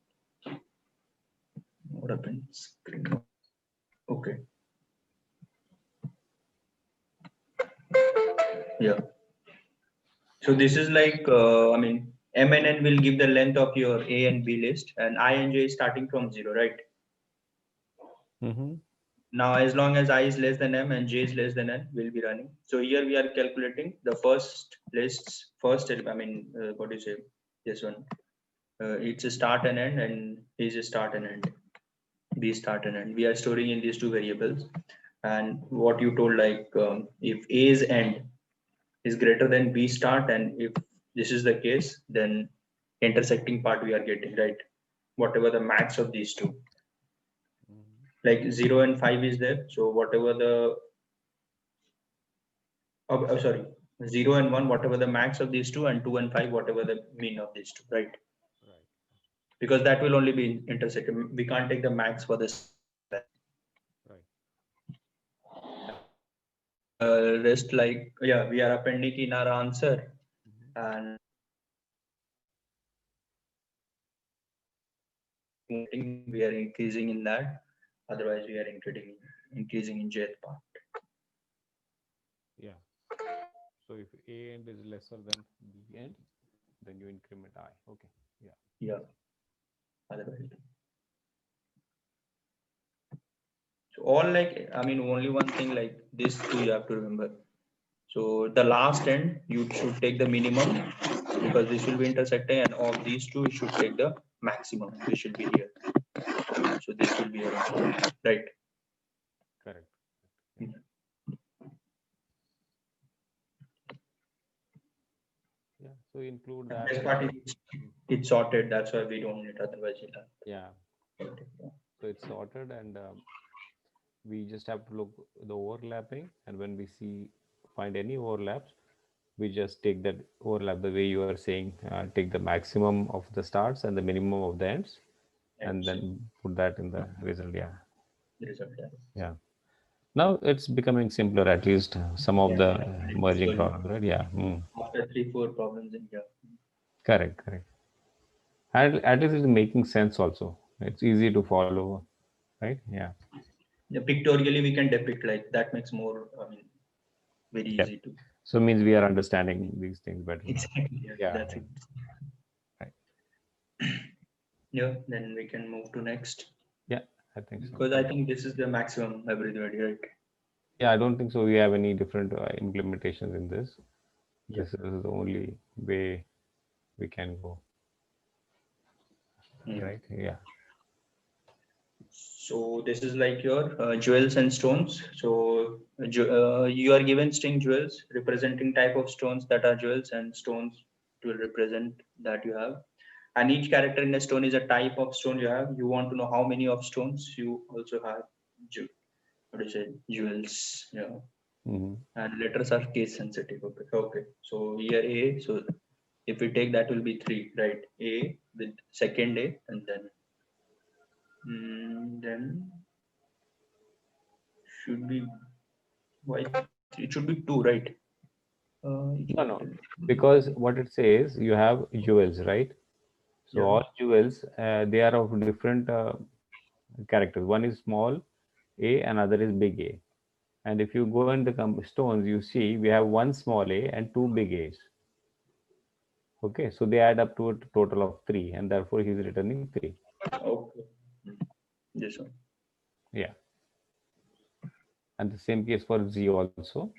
What happens? Okay. Yeah. So this is like, I mean, M and N will give the length of your A and B list, and I and J is starting from 0, right? Mm-hmm. Now, as long as I is less than M and J is less than N, we'll be running. So here we are calculating the first lists, I mean, what do you say? This one. It's a start and end, and is a start and end. B start and end. We are storing in these two variables. And what you told, like, if A's end is greater than B start, and if this is the case, then intersecting part we are getting, right? Whatever the max of these two, like 0 and 5 is there. So whatever the, sorry, 0 and 1, whatever the max of these two, and 2 and 5, whatever the mean of these two, right? Right. Because that will only be intersected. We can't take the max for this. Right. Rest, like, yeah, we are appending in our answer, and we are increasing in that. Otherwise, we are increasing in jth part. Yeah. So if A end is lesser than B end, then you increment I. Okay. Yeah. Yeah. Otherwise. So all, like, I mean, only one thing, like this two you have to remember. So the last end you should take the minimum, because this will be intersecting, and of these two you should take the maximum. This should be here. So this will be here, right? Correct. Yeah. Yeah. So include that. This part it's sorted. That's why we don't need, otherwise you'll have. Yeah. So it's sorted, and we just have to look the overlapping, and when we find any overlaps, we just take that overlap the way you are saying, take the maximum of the starts and the minimum of the ends, and then put that in the result. Yeah. The result. Yeah. Now it's becoming simpler, at least some of the merging So problems, right? Yeah. after 3-4 problems in here. Correct, correct. And at least it's making sense also. It's easy to follow, right? Yeah. Yeah, pictorially we can depict, like that makes more, I mean, very Yeah. easy to. So it means we are understanding these things better now. Exactly. Yeah. That's it. Right. Yeah, then we can move to next. Yeah, I think so. Because I think this is the maximum everybody, right? Yeah, I don't think so. We have any different implementations in this. Yeah. This is the only way we can go. Right? Yeah. So this is like your jewels and stones. So you are given string jewels representing type of stones that are jewels, and stones will represent that you have. And each character in a stone is a type of stone you have. You want to know how many of stones you also have. What do you say? Jewels. Yeah. And letters are case sensitive. Okay. Okay. So here A. So if we take that will be 3, right? A with second A, and then should be, why it should be 2, right? No, because what it says, you have jewels, right? So Yeah. all jewels, they are of different characters. One is small, A, another is big A. And if you go in the stones, you see we have one small a and two big A's. Okay, so they add up to a total of three, and therefore he's returning three. Okay. Yes, sir. Yeah, and the same case for Z also,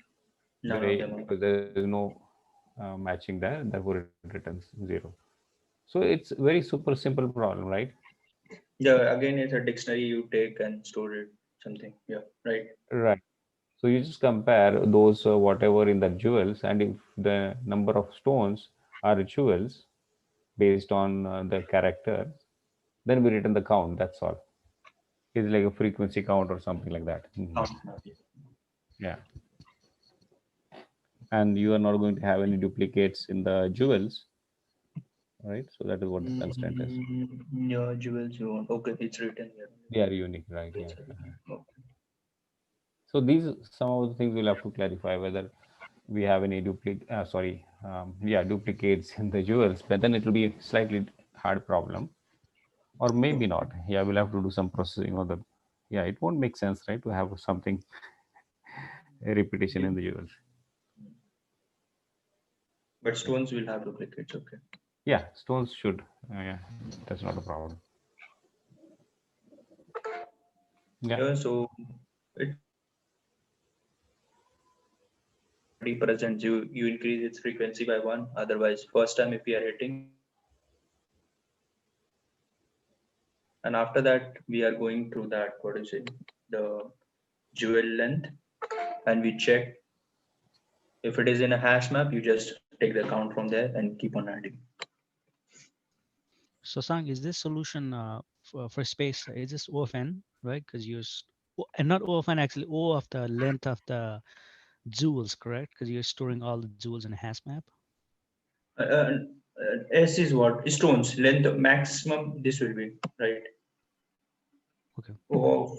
None where of them because there is no matching there, therefore it returns zero. So it's very super simple problem, right? Yeah, again, it's a dictionary you take and store it, something. Yeah, right. Right. So you just compare those whatever in the jewels, and if the number of stones are jewels based on the characters, then we return the count. That's all. It's like a frequency count or something like that. Mhm. Yeah, and you are not going to have any duplicates in the jewels, right? So that is what the constraint is. Yeah, jewels you want. Okay, it's written here. They are unique, right? Yeah. It's written. Okay. So these some of the things we'll have to clarify whether we have any duplicates in the jewels, but then it will be a slightly hard problem, or maybe not. Yeah, we'll have to do some processing of the. Yeah, it won't make sense, right, to have something a repetition in the jewels. But stones will have duplicates. Okay. Yeah, stones should. Yeah, that's not a problem. Yeah. Yeah, so it represents you increase its frequency by one. Otherwise, first time if we are hitting, and after that we are going through that, what is it, the jewel length, and we check if it is in a hash map. You just take the count from there and keep on adding. So Sang, is this solution for space, is this O of n, right? Because and not O of n, actually O of the length of the jewels, correct? Because you're storing all the jewels in a hash map. S is what? Stones length maximum. This will be right. Okay. O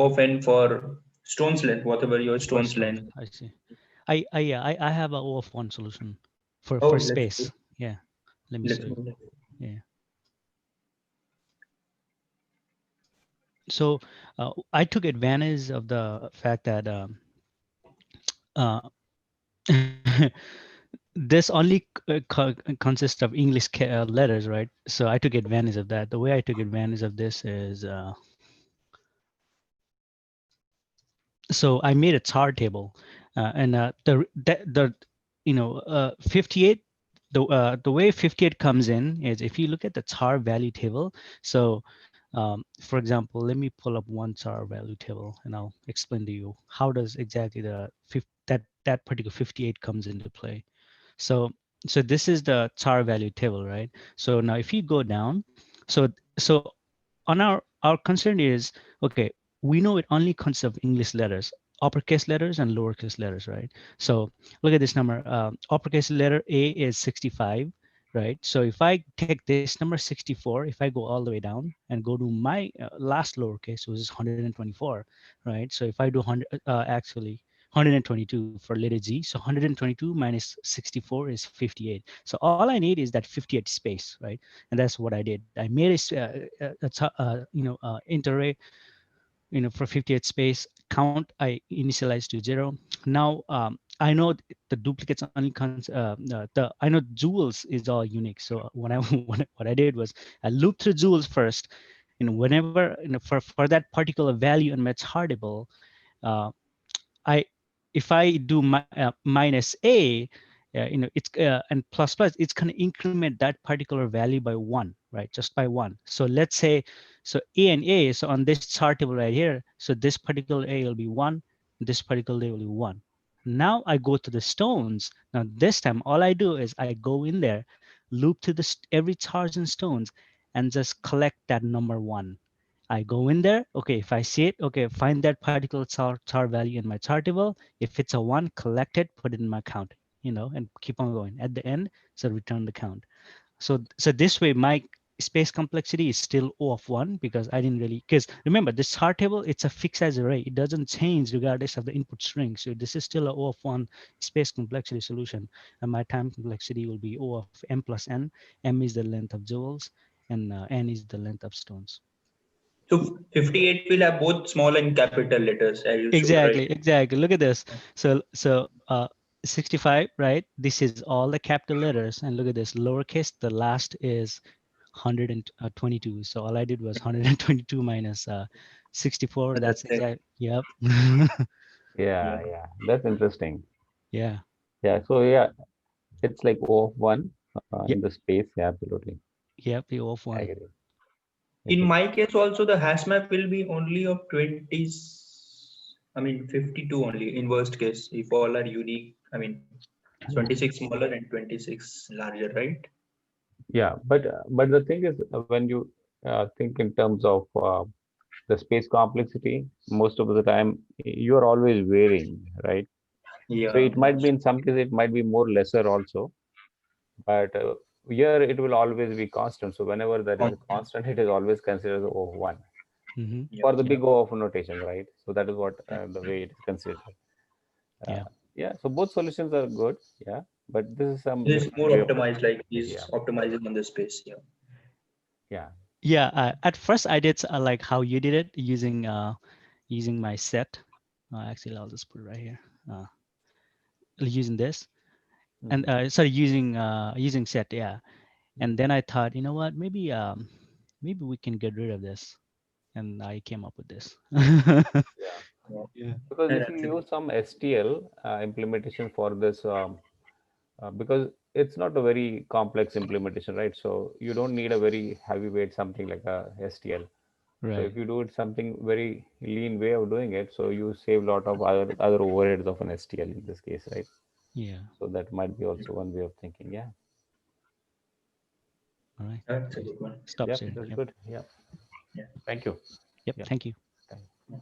of n for stones length, whatever your For stones stones, length. I see. I have a O of one solution Oh, for let's space. Yeah. Let me let's show you. go. Yeah. So I took advantage of the fact that uh, this only consists of English letters, right? So I took advantage of that. The way I took advantage of this is, so I made a chart table, and the 58. The way 58 comes in is if you look at the char value table. So, for example, let me pull up one char value table, and I'll explain to you how does exactly that particular 58 comes into play. So this is the char value table, right? So now if you go down, so on our concern is, okay, we know it only consists of English letters, uppercase letters and lowercase letters, right? So look at this number. Uppercase letter A is 65, right? So if I take this number 64, if I go all the way down and go to my last lowercase, which is 124, right? So if I do 100, actually 122 for letter G. So 122 minus 64 is 58. So all I need is that 58 space, right? And that's what I did. I made interarray, for 58 space count. I initialized to 0. Now I know the duplicates only I know jewels is all unique. So when I what I did was I looped through jewels first. Whenever for that particular value in my chartable, uh, I if I do minus a, it's and plus plus, it's going to increment that particular value by one, right? Just by one. So let's say, so a and a. So on this chart table right here, so this particular a will be one, this particular a will be one. Now I go to the stones. Now this time, all I do is I go in there, loop to every charge and stones, and just collect that number one. I go in there. Okay, if I see it, okay, find that particular char value in my chart table. If it's a one, collect it, put it in my count, and keep on going. At the end, so return the count. So this way, my space complexity is still O of one, because I didn't really, because remember this chart table, it's a fixed size array. It doesn't change regardless of the input string. So this is still a O of one space complexity solution. And my time complexity will be O of m plus n. M is the length of jewels, and n is the length of stones. So 58 will have both small and capital letters as you showed, right? Exactly. Look at this. So 65, right? This is all the capital letters, and look at this lowercase. The last is 122. So all I did was 122 minus 64. That's That's it. exact. Yep. Yeah, Yeah. yeah, that's interesting. Yeah. Yeah, so yeah, it's like O of one in Yep. the space. Yeah, absolutely. Yep. The off I one. agree. In Interesting. my case also the hash map will be only of 20s, I mean 52 only in worst case if all are unique. I mean 26 smaller and 26 larger, right? Yeah, but the thing is, when you think in terms of the space complexity, most of the time you are always varying, right? So Yeah, it might that's be in some cases it might be more lesser also, but here it will always be constant. So whenever there is a constant. constant, it is always considered O of one Mm-hmm. Yeah. for the Yep. big O of notation, right? So that is what Yeah. the way it is considered. Yeah. Yeah, so both solutions are good. Yeah, but this is some He's more way of optimized, like yeah, he's optimizing on the space. Yeah. yeah. Yeah. At first, I did like how you did it using my set. Actually, I'll just put it right here. Using this and Mhm. sorry, using set. Yeah. And then I thought, you know what? Maybe we can get rid of this. And I came up with this. Yeah. Yeah. Yeah. Because if you That's a good. use some STL implementation for this, because it's not a very complex implementation, right? So you don't need a very heavyweight something like a STL. So Right. if you do it something very lean way of doing it, so you save a lot of other overheads of an STL in this case, right? Yeah. So that might be also one way of thinking. Yeah. All right. That's a Okay. good one. Stop Yep. sharing. That's Yep. good. Yeah. Yeah. Thank you. Yep. Yeah. Thank you. Thank you. Yeah.